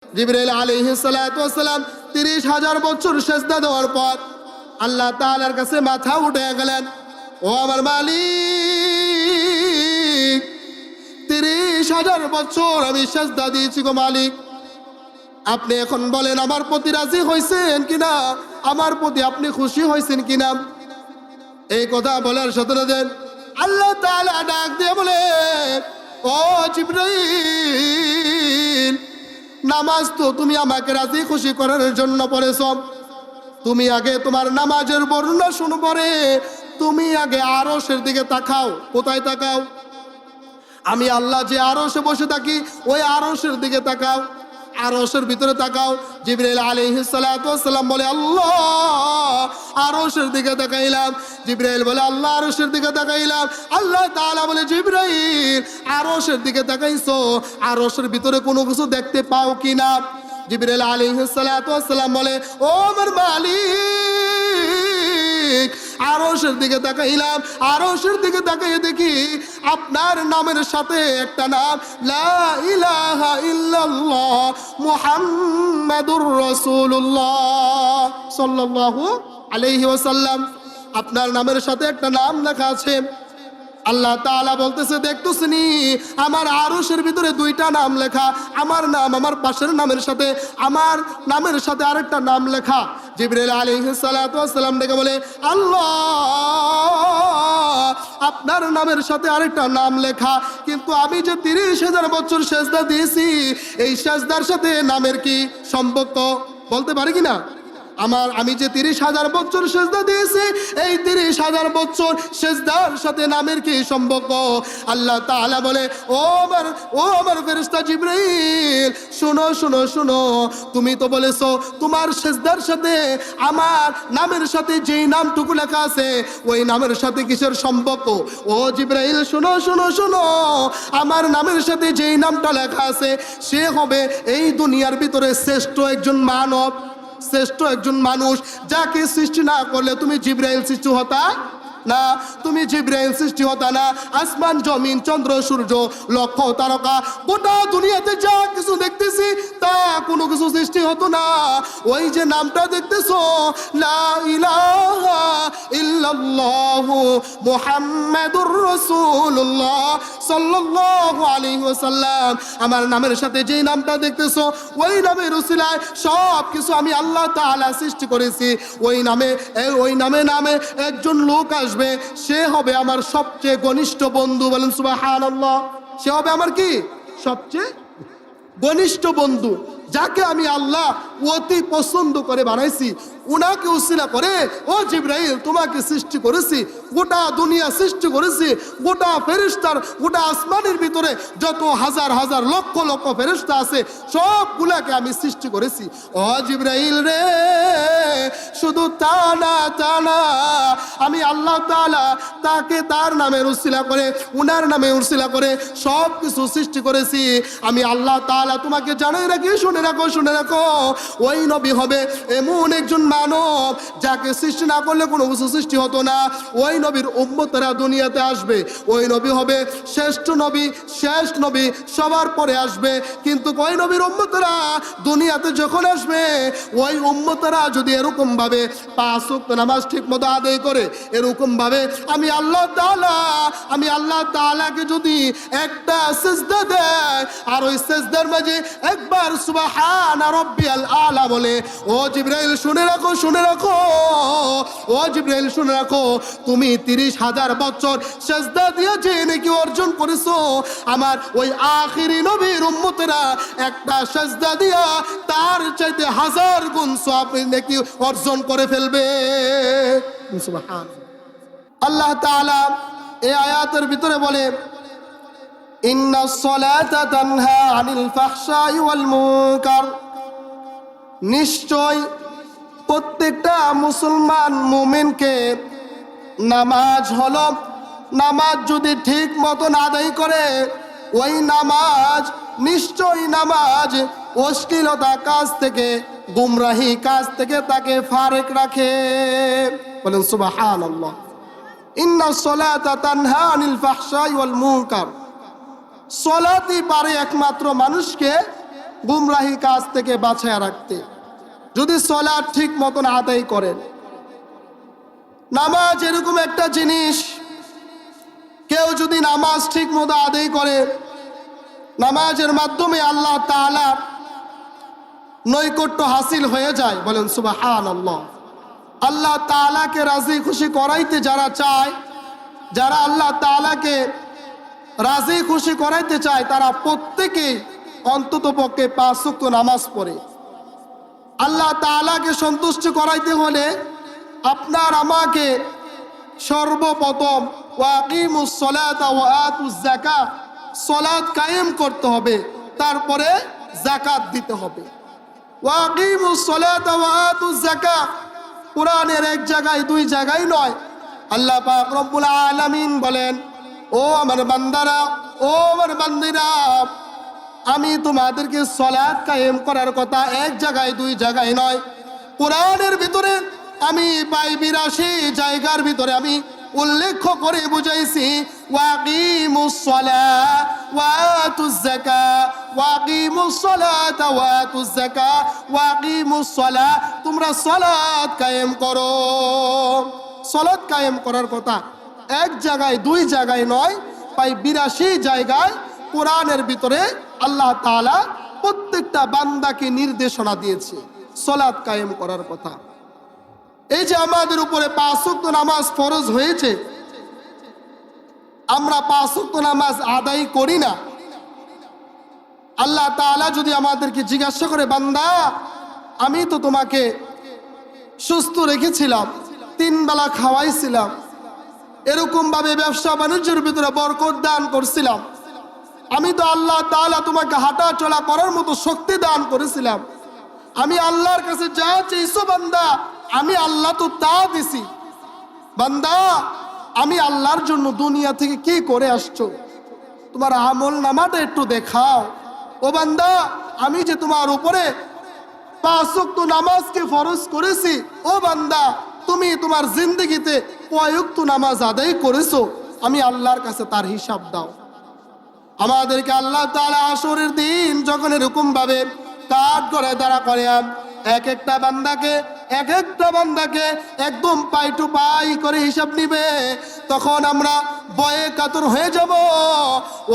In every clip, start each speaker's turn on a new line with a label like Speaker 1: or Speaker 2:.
Speaker 1: জিবরাইল আলাইহিস সালাতু ওয়াস সালাম 30,000 বছর সিজদা দেওয়ার পর আল্লাহ তাআলার কাছে মাথা উঠে গেলেন, ও আমার মালিক, 30,000 বছর আমি সিজদা দিয়েছি গো মালিক, আপনি এখন বলেন আমার প্রতি রাজি হয়েছেন কিনা, আমার প্রতি আপনি খুশি হয়েছেন কিনা। এই কথা বলার সাথে সাথে আল্লাহ তাআলা ডাক দিয়ে বলে, ও জিবরাইল, নামাজ তো তুমি আমাকে রাজি খুশি করার জন্য পড়েছ, তুমি আগে তোমার নামাজের বর্ণনা শুনো, পরে তুমি আগে আরশের দিকে তাকাও। কোথায় তাকাও? আমি আল্লাহ যে আরশে বসে থাকি ওই আরশের দিকে তাকাও, আরশের ভিতরে তাকাও। জিবরাইল আলাইহিস সালাতু ওয়াস সালাম বলে, আল্লাহ আরশের দিকে তাকাইলাম। জিবরাইল বলে, আল্লাহ আরশের দিকে তাকাইলাম। আল্লাহ তাআলা বলে, জিবরাইল আরশের দিকে তাকাইছো, আরশের ভিতরে কোনো কিছু দেখতে পাও কিনা? জিবরাইল আলাইহিস সালাতু ওয়াস সালাম বলে, ও আমার মালিক, আরশের দিকে তাকাইলাম, আরশের দিকে তাকাইয়ে দেখি আপনার নামের সাথে একটা নাম, লা ইলাহা ইল্লাল্লাহ মুহাম্মাদুর রাসূলুল্লাহ সাল্লাল্লাহু আলাইহি ওয়াসাল্লাম, আপনার নামের সাথে একটা নাম লেখা আছে। আল্লাহ তাআলা বলতেছে, দেখতেছনি আমার আরশের ভিতরে দুইটা নাম লেখা, আমার নাম আমার পাশের নামের সাথে আমার নামের সাথে আরেকটা নাম লেখা। জিবরাইল আলাইহিস সালাতু ওয়াস সালাম ডেকে বলে, আল্লাহ আপনার নামের সাথে আরেকটা নাম লেখা, কিন্তু আমি যে 30,000 বছর সিজদা দিয়েছি এই সিজদার সাথে নামের কি সম্পর্ক বলতে পারি কিনা? আমি যে 30,000 বছর সিজদা দিয়েছি এই 30,000 বছর সিজদার সাথে নামের কি সম্পর্ক? আল্লাহ তাআলা বলে, ও আমার ফেরেশতা জিবরাইল, শুনো শুনো শুনো, তুমি তো বলেছো তোমার সিজদার সাথে আমার নামের সাথে যেই নামটুকু লেখা আছে ওই নামের সাথে কিসের সম্পর্ক? ও জিবরাইল শুনো শুনো শুনো, আমার নামের সাথে যেই নামটা লেখা আছে সে হবে এই দুনিয়ার ভিতরে শ্রেষ্ঠ একজন মানব, শ্রেষ্ঠ একজন মানুষ, যাকে সৃষ্টি না করলে তুমি জিবরাইল সৃষ্টি হতা না, তুমি জিবরাইল সৃষ্টি হতা না। আসমান জমিন চন্দ্র সূর্য লক্ষ তারকা গোটা দুনিয়াতে যা কিছু দেখতেছি তা কোনো কিছু সৃষ্টি হতো না। ওই যে নামটা দেখতেছো, লা ইলাহা ইল্লাল্লাহু মুহাম্মাদুর রাসূলুল্লাহ সাল্লাল্লাহু আলাইহি ওয়াসাল্লাম, আমার নামের সাথে যেই নামটা দেখতেছো ওই নামের উসিলায় সব কিছু আমি আল্লাহ তাআলা সৃষ্টি করেছি। ওই নামে একজন লোক আসবে, সে হবে আমার সবচেয়ে ঘনিষ্ঠ বন্ধু। বলেন সুবহানাল্লাহ। সে হবে আমার কি? সবচেয়ে ঘনিষ্ঠ বন্ধু, যাকে আমি আল্লাহ অতি পছন্দ করে বানাইছি। উনাকে উসিলা করে, ও জিবরাইল তোমাকে সৃষ্টি করেছি, গোটা দুনিয়া সৃষ্টি করেছি, গোটা ফেরেশতার গোটা আসমানের ভিতরে যত হাজার হাজার লক্ষ লক্ষ ফেরেশতা আছে সবগুলাকে আমি সৃষ্টি করেছি। ও জিবরাইল রে, শুধু তা না আমি আল্লাহ তাআলা তাকে তার নামের উসিলা করে উনার নামে উসিলা করে সব কিছু সৃষ্টি করেছি। আমি আল্লাহ তাআলা তোমাকে জানাই রাখি, শুনে রাখো, ওই নবী হবে এমন একজন মানব যাকে সৃষ্টি না করলে কোনো কিছু সৃষ্টি হতো না। ওই নবীর উম্মতরা দুনিয়াতে আসবে, ওই নবী হবে শ্রেষ্ঠ নবী, শেষ নবী, সবার পরে আসবে। কিন্তু ওই নবীর উম্মতরা দুনিয়াতে যখন আসবে, ওই উম্মতরা যদি এরকম ভাবে 5 ওয়াক্ত নামাজ ঠিক মতো আদায় করে, এরকম ভাবে আমি আল্লাহ তাআলাকে যদি একটা সিজদা দেয় আর ওই সিজদার মাঝে একবার সুবহান রাব্বিয়াল আলা বলে, ও জিবরাইল শুনে রাখো, ও জিবরাইল শুনে রাখো, তুমি 30,000 বছর সিজদা দিয়ে যে নেকি অর্জন করেছো, আমার ওই আখিরি নবীর উম্মতেরা একটা সিজদা দিয়া তার চাইতে 1000 গুণ সওয়াব নেকি অর্জন করে ফেলবে। সুবহান। আল্লাহ তাআলা এই আয়াতের ভিতরে বলে, ইন্নাস সালাতা তানহা আনিল ফাহশাই ওয়াল মুনকার, নিশ্চয় প্রত্যেকটা মুসলমান মুমিনকে নামাজ হলো, নামাজ যদি ঠিক মতন আদায় করে ওই নামাজ, নিশ্চয় নামাজ অশ্লীলতা কাজ থেকে, গুমরাহি কাজ থেকে তাকে ফারেক রাখে। বলেন সুবহানাল্লাহ। ইন্নাস সালাতা তানহা আনিল ফাহশাই ওয়াল মুনকার, সালাতই পারে একমাত্র মানুষকে গুমরাহি কাজ থেকে বাঁচায়া রাখতে, যদি সালাত ঠিক মতন আদায় করেন। নামাজ এরকম একটা জিনিস, কেউ যদি নামাজ ঠিক মতো আদায় করে, নামাজের মাধ্যমে আল্লাহ তাআলার নৈকট্য হাসিল হয়ে যায়। বলেন সুবহানাল্লাহ। আল্লাহ তাআলাকে রাজি খুশি করাইতে যারা চায়, যারা আল্লাহ তাআলাকে রাজি খুশি করাইতে চায়, তারা প্রত্যেকেই অন্তত পক্ষে 5 ওয়াক্ত নামাজ পড়ে। আল্লাহ তাআলাকে সন্তুষ্ট করাইতে হলে আপনার আমাকে সর্বপ্রথম ওয়াকিমুস সালাতা ওয়া আতুজ যাকাত, সালাত কায়েম করতে হবে, তারপরে যাকাত দিতে হবে। ওয়াকিমুস সালাতা ওয়া আতুজ যাকাত কোরআনের এক জায়গায় দুই জায়গায় নয়। আল্লাহ পাক রব্বুল আলামিন বলেন, ও আমার বান্দারা, ও আমার বান্দিরা, আমি তোমাদেরকে সালাত কায়েম করার কথা এক জায়গায় দুই জায়গায় নয়, কোরআনের ভিতরে আমি প্রায় 82 জায়গার ভিতরে আমি উল্লেখ করে বুঝাইছি। ওয়াকিমুস সালাত ওয়া আতুজ যাকাত, ওয়াকিমুস সালাত ওয়া আতুজ যাকাত, ওয়াকিমুস সালাত, তোমরা সালাত কায়েম করো। সালাত কায়েম করার কথা এক জায়গায় দুই জায়গায় নয়, প্রায় 82 জায়গায় কোরআনের ভিতরে আল্লাহ তাআলা প্রত্যেকটা বান্দাকে নির্দেশনা দিয়েছে সালাত কায়েম করার কথা। এই যে আমাদের উপরে 5 ওয়াক্ত নামাজ ফরজ হয়েছে, আমরা 5 ওয়াক্ত নামাজ আদায় করি না। আল্লাহ তাআলা যদি আমাদেরকে জিজ্ঞাসা করে, বান্দা আমি তো তোমাকে সুস্থ রেখেছিলাম, 3 বেলা খাওয়াইছিলাম, এরকম ভাবে ব্যবসা বাণিজ্যের ভিতরে বরকত দান করছিলাম, আমি তো আল্লাহ তাআলা তোমাকে হাঁটা চলা করার মতো শক্তি দান করেছিলাম, আমি আল্লাহর কাছে যা চাইছো বান্দা আমি আল্লাহ তো তা দিছি, বান্দা আমি আল্লাহর জন্য দুনিয়া থেকে কি করে আসছো, তোমার আমল নামাটা একটু দেখাও। ও বান্দা আমি যে তোমার উপরে 5 ওয়াক্ত নামাজকে ফরজ করেছি, ও বান্দা তুমি তোমার জিন্দগিতে কয় ওয়াক্ত নামাজ আদায় করেছো, আমি আল্লাহর কাছে তার হিসাব দাও। আমাদেরকে আল্লাহ তাআলা হাসরের দিন যখন এরকম ভাবে কাঠ করে দাঁড়া করে এক একটা বান্দাকে একদম পাই টু পাই করে হিসাব নিবে, তখন আমরা ভয়ে কাতর হয়ে যাব।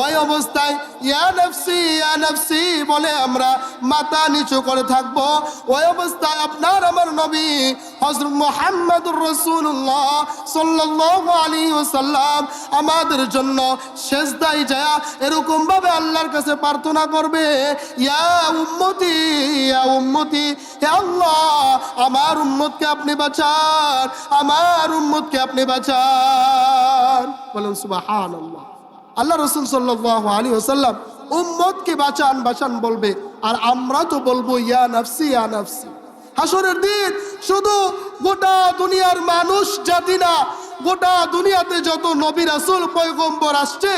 Speaker 1: ওই অবস্থায় ইয়া নাফসি বলে আমরা মাথা নিচু করে থাকবো। ওই অবস্থায় আপনার আমার নবী হযরত মুহাম্মদুর রাসূলুল্লাহ সাল্লাল্লাহু আলাইহি ওয়াসাল্লাম আমাদের জন্য সিজদায় যায় এরকম ভাবে আল্লাহর কাছে প্রার্থনা করবে, ইয়া উম্মতি, হে আল্লাহ আমার উম্মতকে আপনি বাঁচান, আমার উম্মতকে আপনি বাঁচান। বলেন সুবহানাল্লাহ। আল্লাহ রাসূল সাল্লাল্লাহু আলাইহি ওয়াসাল্লাম উম্মতকে বাঁচান বলবে, আর আমরা তো বলবো ইয়া নাফসি। হাসরের দিন শুধু গোটা দুনিয়ার মানুষ জাতি না, গোটা দুনিয়াতে যত নবী রাসূল পয়গম্বর আসছে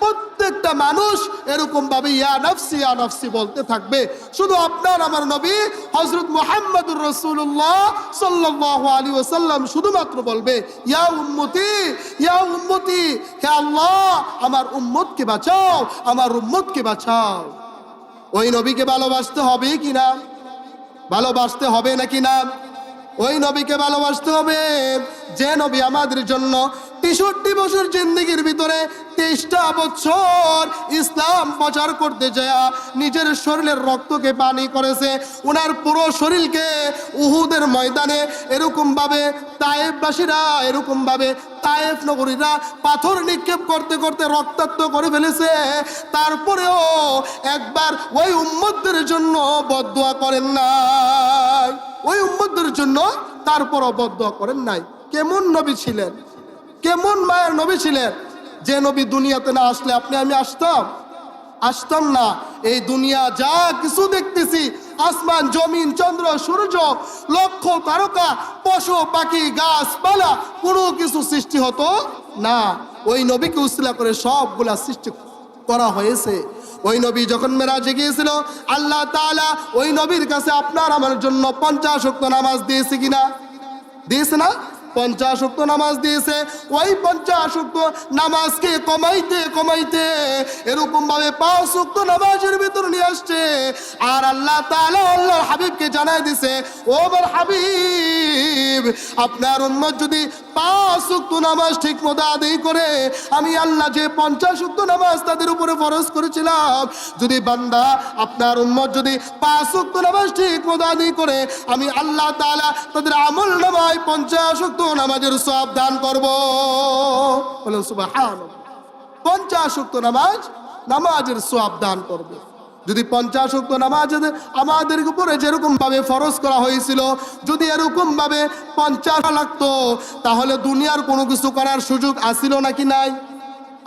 Speaker 1: প্রত্যেকটা মানুষ এরকম ভাবে ইয়া নাফসি বলতে থাকবে। শুধু আপনার আমার নবী হযরত মুহাম্মদুর রাসূলুল্লাহ সাল্লাল্লাহু আলাইহি ওয়াসাল্লাম শুধুমাত্র বলবে ইয়া উম্মতি, হে আল্লাহ আমার উম্মতকে বাঁচাও, আমার উম্মতকে বাঁচাও। ওই নবীকে ভালোবাসতে হবে কি না? ভালোবাসতে হবে নাকি না? ওই নবীকে ভালোবাসতে হবে যে নবী আমাদের জন্য 63 বছর জিন্দেগির ভিতরে 23টা বছর ইসলাম প্রচার করতে যায় নিজের শরীরের রক্তকে পানি করেছে, ওনার পুরো শরীরকে উহুদের ময়দানে এরকম ভাবে তায়েফবাসীরা, এরকম ভাবে তায়েফ নগরীরা পাথর নিক্ষেপ করতে করতে রক্তাক্ত করে ফেলেছে। তারপরেও একবার ওই উম্মতদের জন্য বদদুয়া করেন নাই, ওই উম্মতদের জন্য তারপরও বদদুয়া করেন নাই। কেমন নবী ছিলেন, কেমন মায়ের নবী ছিলেন, যে নবী দুনিয়াতে না আসলে আপনি আমি আসতাম না। এই দুনিয়া যা কিছু দেখতেছি, আসমান জমিন চন্দ্র সূর্য লক্ষ তারকা পশু পাখি গাছপালা কোনো কিছু সৃষ্টি হতো না। ওই নবীকে উসিলা করে সবগুলা সৃষ্টি করা হয়েছে। ওই নবী যখন মেরাজে গিয়েছিল আল্লাহ তাআলা ওই নবীর কাছে আপনার আমার জন্য 50 ওয়াক্ত নামাজ দিয়েছে কিনা? দিয়েছে না? 50 ওয়াক্ত নামাজ দিয়েছে, ওই 50 ওয়াক্ত নামাজকে কমাইতে কমাইতে এরকম ভাবে 5 ওয়াক্ত নামাজের ভিতর নিয়ে আসছে। আর আল্লাহ তাআলা আল্লাহর হাবিবকে জানাই দিছে, ও আমার হাবিব, আপনার উম্মত যদি 5 ওয়াক্ত নামাজ ঠিক মতো আদায় করে, আমি আল্লাহ যে 50 ওয়াক্ত নামাজ তাদের উপরে ফরজ করেছিলাম, যদি বান্দা আপনার উম্মত যদি 5 ওয়াক্ত নামাজ ঠিক মতো আদায় করে, আমি আল্লাহ তাআলা তাদের আমল নামায় 50 ওয়াক্ত নামাজের সওয়াব দান করব। বলেন সুবহানাল্লাহ। 50 ওয়াক্ত নামাজের সওয়াব দান করব। যদি 50 ওয়াক্ত নামাজ আমাদের উপরে যেরকম ভাবে ফরজ করা হয়েছিল, যদি এরকম ভাবে 50 লাগতো, তাহলে দুনিয়ার কোনো কিছু করার সুযোগ আসিল নাকি নাই?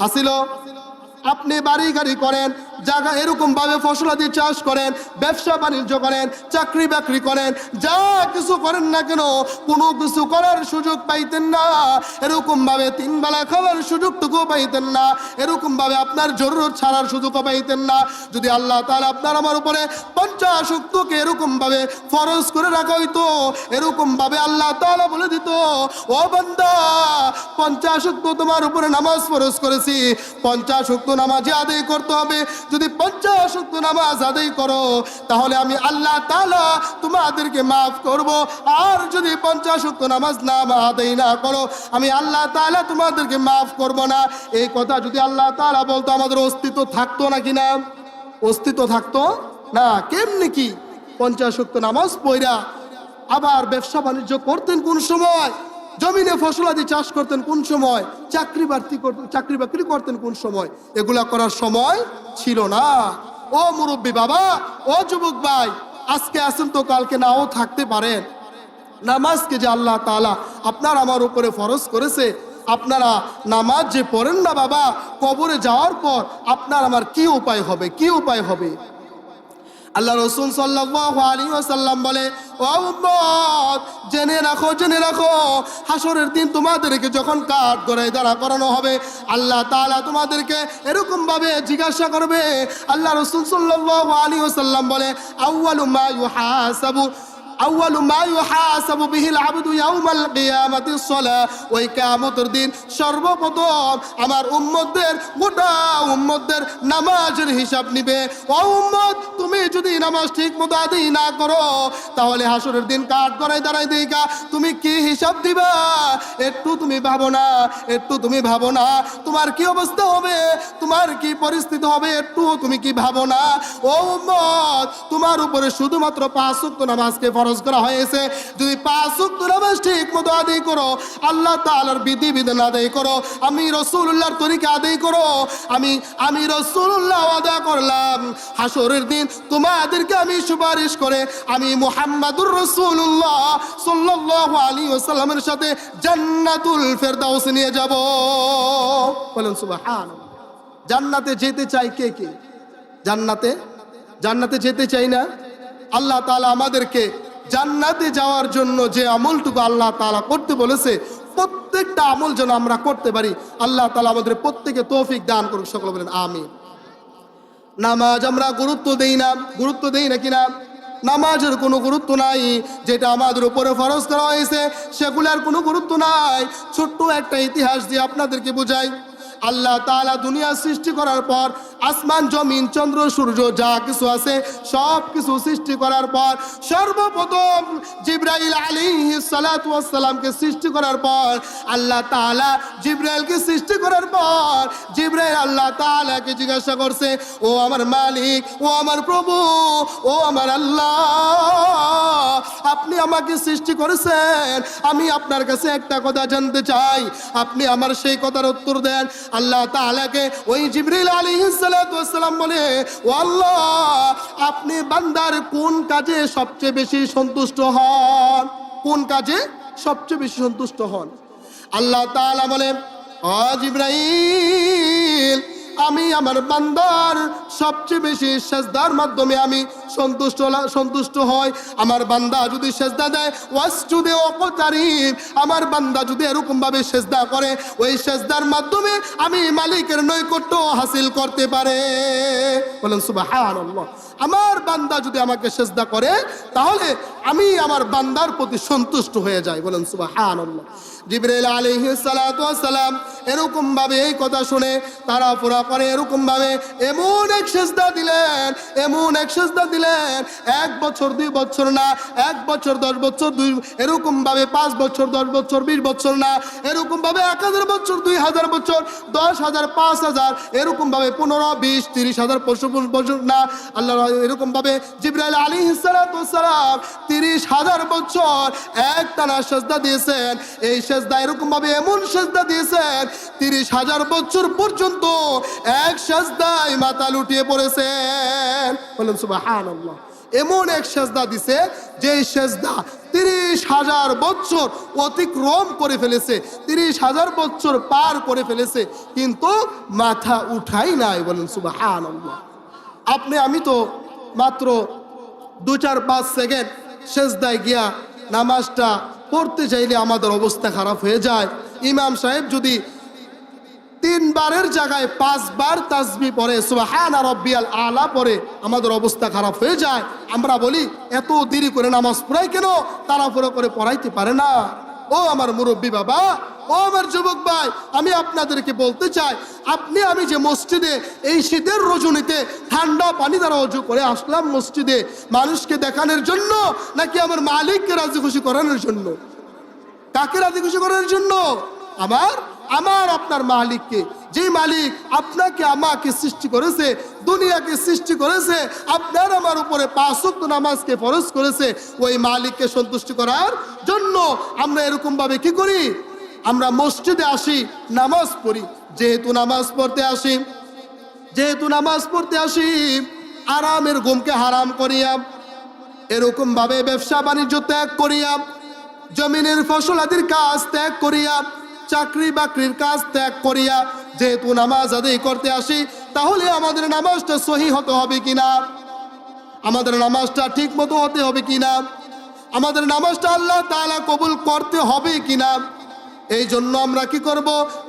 Speaker 1: আসিল। আপনি বাড়ি গাড়ি করেন, জায়গা এরকম ভাবে ফসলাদি চাষ করেন, ব্যবসা বাণিজ্য করেন, চাকরি বাকরি করেন, যা কিছু করেন না কেন, কোনো কিছু করার সুযোগ পাইতেন না। এরকম ভাবে 3 বেলা খাওয়ার সুযোগটুকু পাইতেন না, এরকম ভাবে আপনার জরুরত ছাড়ার সুযোগও পাইতেন না। যদি আল্লাহ তাআলা আপনার আমার উপরে 50 ওয়াক্তকে এরকম ভাবে ফরজ করে রাখা হইতো, এরকম ভাবে আল্লাহ তাআলা বলে দিত, ও বান্দা, 50 ওয়াক্ত তোমার উপরে নামাজ ফরজ করেছি, 50 ওয়াক্ত নামাজ আদায় করতে হবে। যদি 50 ওয়াক্ত নামাজ আদায় করো, তাহলে আমি আল্লাহ তাআলা তোমাদেরকে মাফ করব। আর যদি 50 ওয়াক্ত নামাজ না আদায় না করো, আমি আল্লাহ তাআলা তোমাদেরকে মাফ করব না। এই কথা যদি আল্লাহ তাআলা বলতো, আমাদের অস্তিত্ব থাকতো নাকি না? অস্তিত্ব থাকতো না। কেমনে কি 50 ওয়াক্ত নামাজ পড়া আবার ব্যবসা বাণিজ্য করতেন কোন সময়, জমিনে ফসলাদি চাষ করতেন কোন সময়, চাকরি বাকরি করতেন কোন সময়? এগুলা করার সময় ছিল না। ও মুরব্বী বাবা, ও যুবক ভাই, আজকে আসেন তো কালকে নাও থাকতে পারেন। নামাজকে যে আল্লাহ তাআলা আপনার আমার উপরে ফরজ করেছে, আপনারা নামাজ যে পড়েন না বাবা, কবরে যাওয়ার পর আপনার আমার কি উপায় হবে? কি উপায় হবে? আল্লাহ রাসূল সাল্লাল্লাহু আলাইহি ওয়াসাল্লাম বলে, ও উম্মত, জেনে রাখো, হাসরের দিন তোমাদেরকে যখন কাঠগড়ায় দাঁড়া করানো হবে, আল্লাহ তাআলা তোমাদেরকে এরকম ভাবে জিজ্ঞাসা করবে। আল্লাহ রাসূল সাল্লাল্লাহু আলাইহি ওয়াসাল্লাম বলে, আউয়ালু মা ইউহাসাবু বিহিল আবদু ইয়াউমাল কিয়ামাতিস সালাহ। ওই কিয়ামতের দিন সর্বপ্রথম আমার উম্মতদের, গোটা উম্মতদের নামাজের হিসাব নিবে। ও উম্মত, তুমি যদি নামাজ ঠিক মতো আদায় না করো, তাহলে হাসরের দিন কাঠগড়ায় দাঁড়াই দিকা তুমি কি হিসাব দিবা? একটু তুমি ভাবো না, তোমার কি অবস্থা হবে, তোমার কি পরিস্থিতি হবে, একটু তুমি কি ভাবো না? ও উম্মত, তোমার উপরে শুধুমাত্র 5 ওয়াক্ত নামাজকে ফরজ করা হয়েছে। যদি 5 ওয়াক্ত নামাজ ঠিক মতো আদায় করো, আল্লাহ তাআলার বিধিবিধান আদায় করো, আমি রাসূলুল্লাহর তরিকা আদায় করো, আমি রাসূলুল্লাহ ওয়াদা করলাম, হাসরের দিন তোমাদেরকে আমি সুপারিশ করে আমি মুহাম্মাদুর রাসূলুল্লাহ সাল্লাল্লাহু আলাইহি ওয়াসাল্লামের সাথে জান্নাতুল ফেরদাউস নিয়ে যাব। বলেন সুবহানাল্লাহ। জান্নাতে যেতে চাই কে কে? জান্নাতে যেতে চাই না? আল্লাহ তাআলা আমাদেরকে জান্নাতে যাওয়ার জন্য যে আমলটুকু আল্লাহ তাআলা করতে বলেছে, প্রত্যেকটা আমল যেন আমরা করতে পারি। আল্লাহ তাআলা আমাদের প্রত্যেকে তৌফিক দান করুক। সকলে বলেন আমিন। নামাজ আমরা গুরুত্ব দেই না কিনা? নামাজের কোনো গুরুত্ব নাই। যেটা আমাদের উপরে ফরজ করা হয়েছে সেগুলোর কোনো গুরুত্ব নাই। ছোট্ট একটা ইতিহাস দিয়ে আপনাদেরকে বুঝাই। আল্লাহ তাআলা দুনিয়া সৃষ্টি করার পর, আসমান জমিন চন্দ্র সূর্য যা কিছু আছে সব কিছু সৃষ্টি করার পর, সর্বপ্রথম জিবরাইল আলাইহিস সালাতু ওয়াস সালামকে সৃষ্টি করার পর, আল্লাহ তাআলা জিবরাইলকে সৃষ্টি করার পর, জিবরাইল আল্লাহ তাআলাকে জিজ্ঞাসা করছে, ও আমার মালিক, ও আমার প্রভু, ও আমার আল্লাহ, আপনি আমাকে সৃষ্টি করেছেন, আমি আপনার কাছে একটা কথা জানতে চাই, আপনি আমার সেই কথার উত্তর দেন। আল্লাহ তাআলাকে ওই জিবরাইল আলাইহিস সালাতু ওয়াস সালাম বলে, ও আল্লাহ, আপনি বান্দার কোন কাজে সবচেয়ে বেশি সন্তুষ্ট হন? কোন কাজে সবচেয়ে বেশি সন্তুষ্ট হন? আল্লাহ তাআলা বলে, ও জিবরাইল, আমি আমার বান্দার সবচেয়ে বেশি সেজদার মাধ্যমে আমি সন্তুষ্ট হই। আমার বান্দা যদি সেজদা দেয়, ওয়াসজুদে ওয়াকতারিব, আমার বান্দা যদি এরকম ভাবে সেজদা করে, ওই সেজদার মাধ্যমে আমি মালিকের নৈকট্য হাসিল করতে পারে। বলেন সুবহানাল্লাহ। আমার বান্দা যদি আমাকে সেজদা করে তাহলে আমি আমার বান্দার প্রতি সন্তুষ্ট হয়ে যাই। বলেন সুবহানাল্লাহ। জিবরাইল আলাইহিস সালাতু ওয়াস সালাম এরকম ভাবে এই কথা শুনে তাড়াহুড়া করে এরকম ভাবে এমন এক সেজদা দিলেন, এমন এক সেজদা দিলেন, 1 বছর 2 বছর না, 1 বছর 10 বছর, এরকম ভাবে 5 বছর 10 বছর 20 বছর না, এরকম ভাবে 1000 বছর 2000 বছর 10,000 5000 এরকম ভাবে 15 20 30,000 বছর না, আল্লাহ এরকম ভাবে জিবরাইল আলাইহিস সালাতু ওয়াস সালাম 30,000 বছর একটানা সেজদা দিয়েছেন। এই সেজদা এরকম ভাবে এমন সেজদা দিয়েছেন 30,000 বছর পর্যন্ত এক সেজদায় মাথা লুটিয়ে পড়েছেন। বলেন সুবহানাল্লাহ। এমন এক সেজদা দিছে যে সেজদা 30,000 বছর অতিক্রম করে ফেলেছে, 30,000 বছর পার করে ফেলেছে, কিন্তু মাথা উঠাই নাই। বলেন সুবহানাল্লাহ। আপনি আমি তো মাত্র 2-4-5 সেকেন্ড সেজদায় গিয়া নামাজটা পড়তে চাইলে আমাদের অবস্থা খারাপ হয়ে যায়। ইমাম সাহেব যদি 3 বারের জায়গায় 5 বার তাসবিহ পড়ে, সুবহান রাব্বিয়াল আলা পড়ে, আমাদের অবস্থা খারাপ হয়ে যায়। আমরা বলি এত দেরি করে নামাজ পড়াই কেন, তাড়াহুড়ো করে পড়াইতে পারে না। ও আমার মুরব্বী বাবা, ও আমার যুবক ভাই, আমি আপনাদেরকে বলতে চাই, আপনি আমি যে মসজিদে এই শীতের রজনীতে ঠান্ডা পানি দ্বারা অজু করে আসলাম মসজিদে, মানুষকে দেখানোর জন্য নাকি আমার মালিককে রাজি খুশি করানোর জন্য? কাকে রাজি খুশি করানোর জন্য? আমার আপনার মালিককে। যে মালিক আপনাকে আমাকে সৃষ্টি করেছে, দুনিয়াকে সৃষ্টি করেছে, আপনার আমার উপরে 5 ওয়াক্ত নামাজকে ফরজ করেছে, ওই মালিককে সন্তুষ্টি করার জন্য আমরা এরকম ভাবে কি করি? আমরা মসজিদে আসি, নামাজ পড়ি। যেহেতু নামাজ পড়তে আসি আরামের ঘুমকে হারাম করিয়া, এরকম ভাবে ব্যবসা বাণিজ্য ত্যাগ করিয়া, জমিনের ফসলাদির কাজ ত্যাগ করিয়া, চাকরি বাকরির কাজ ত্যাগ করিয়া যেহেতু নামাজ আদায় করতে আসি, তাহলে আমাদের নামাজটা সহি হতে হবে কিনা, আমাদের নামাজটা ঠিক মতো হতে হবে কিনা, আমাদের নামাজটা আল্লাহ তাআলা কবুল করতে হবে কিনা। এই জন্য আমরা কি করব?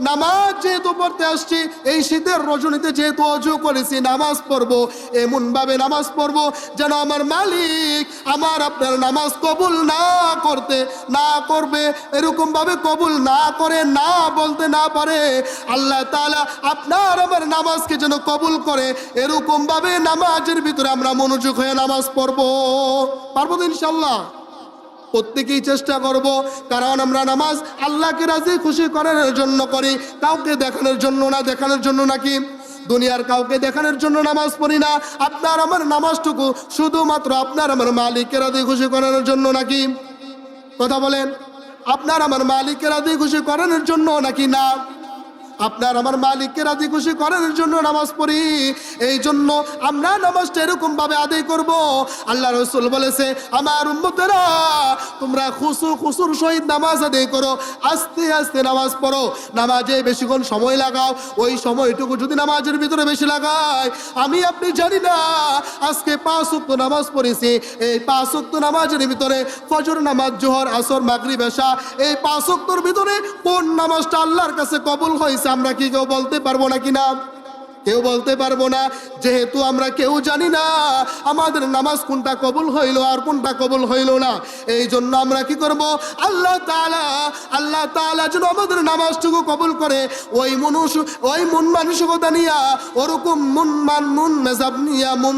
Speaker 1: নামাজ যেহেতু পড়তে আসছি, এই শীতের রজনীতে যেহেতু অজু করেছি, নামাজ পড়বো, এমন ভাবে নামাজ পড়বো যেন আমার মালিক আমার আপনার নামাজ কবুল না করবে, এরকম ভাবে কবুল না করে, না বলতে না পারে। আল্লাহ তাআলা আপনার আমার নামাজকে যেন কবুল করে, এরকম ভাবে নামাজের ভিতরে আমরা মনোযোগ হয়ে নামাজ পড়বো। পারবো তো ইনশাআল্লাহ? প্রত্যেকেই চেষ্টা করব, কারণ আমরা নামাজ আল্লাহকে রাজি খুশি করার জন্য করি, কাউকে দেখানোর জন্য না। দেখানোর জন্য নাকি? দুনিয়ার কাউকে দেখানোর জন্য নামাজ পড়ি না। আপনার আমার নামাজটুকু শুধুমাত্র আপনার আমার মালিককে রাজি খুশি করানোর জন্য নাকি? কথা বলেন, আপনার আমার মালিককে রাজি খুশি করানোর জন্য নাকি না? আপনার আমার মালিককে রাজি খুশি করার জন্য নামাজ পড়ি। এই জন্য আমরা নামাজটা এরকম ভাবে আদায় করব। আল্লাহ রাসূল বলেছে, আমার উম্মতেরা তোমরা খুশুর সহিত নামাজ আদায় করো, আস্তে আস্তে নামাজ পড়ো, নামাজে বেশিক্ষণ সময় লাগাও, ওই সময়টুকু যদি নামাজের ভিতরে বেশি লাগায়, আমি আপনি জানি না আজকে 5 ওয়াক্ত নামাজ পড়েছি, এই 5 ওয়াক্ত নামাজের ভিতরে ফজর নামাজ, জোহর, আসর, মাগরিব, এশা, এই 5 ওয়াক্তর ভিতরে কোন নামাজটা আল্লাহর কাছে কবুল হয়েছে আমরা কি কেউ বলতে পারবো না? কিনা কেউ বলতে পারবো না। যেহেতু আমরা কেউ জানি না আমাদের নামাজ কোনটা কবুল হইল আর কোনটা কবুল হইল না, এই জন্য আমরা কি করব? আল্লাহ তাআলা যেন আমাদের নামাজটুকু কবুল করে, ওই মন মানসিকতা নিয়া, ওরকম মন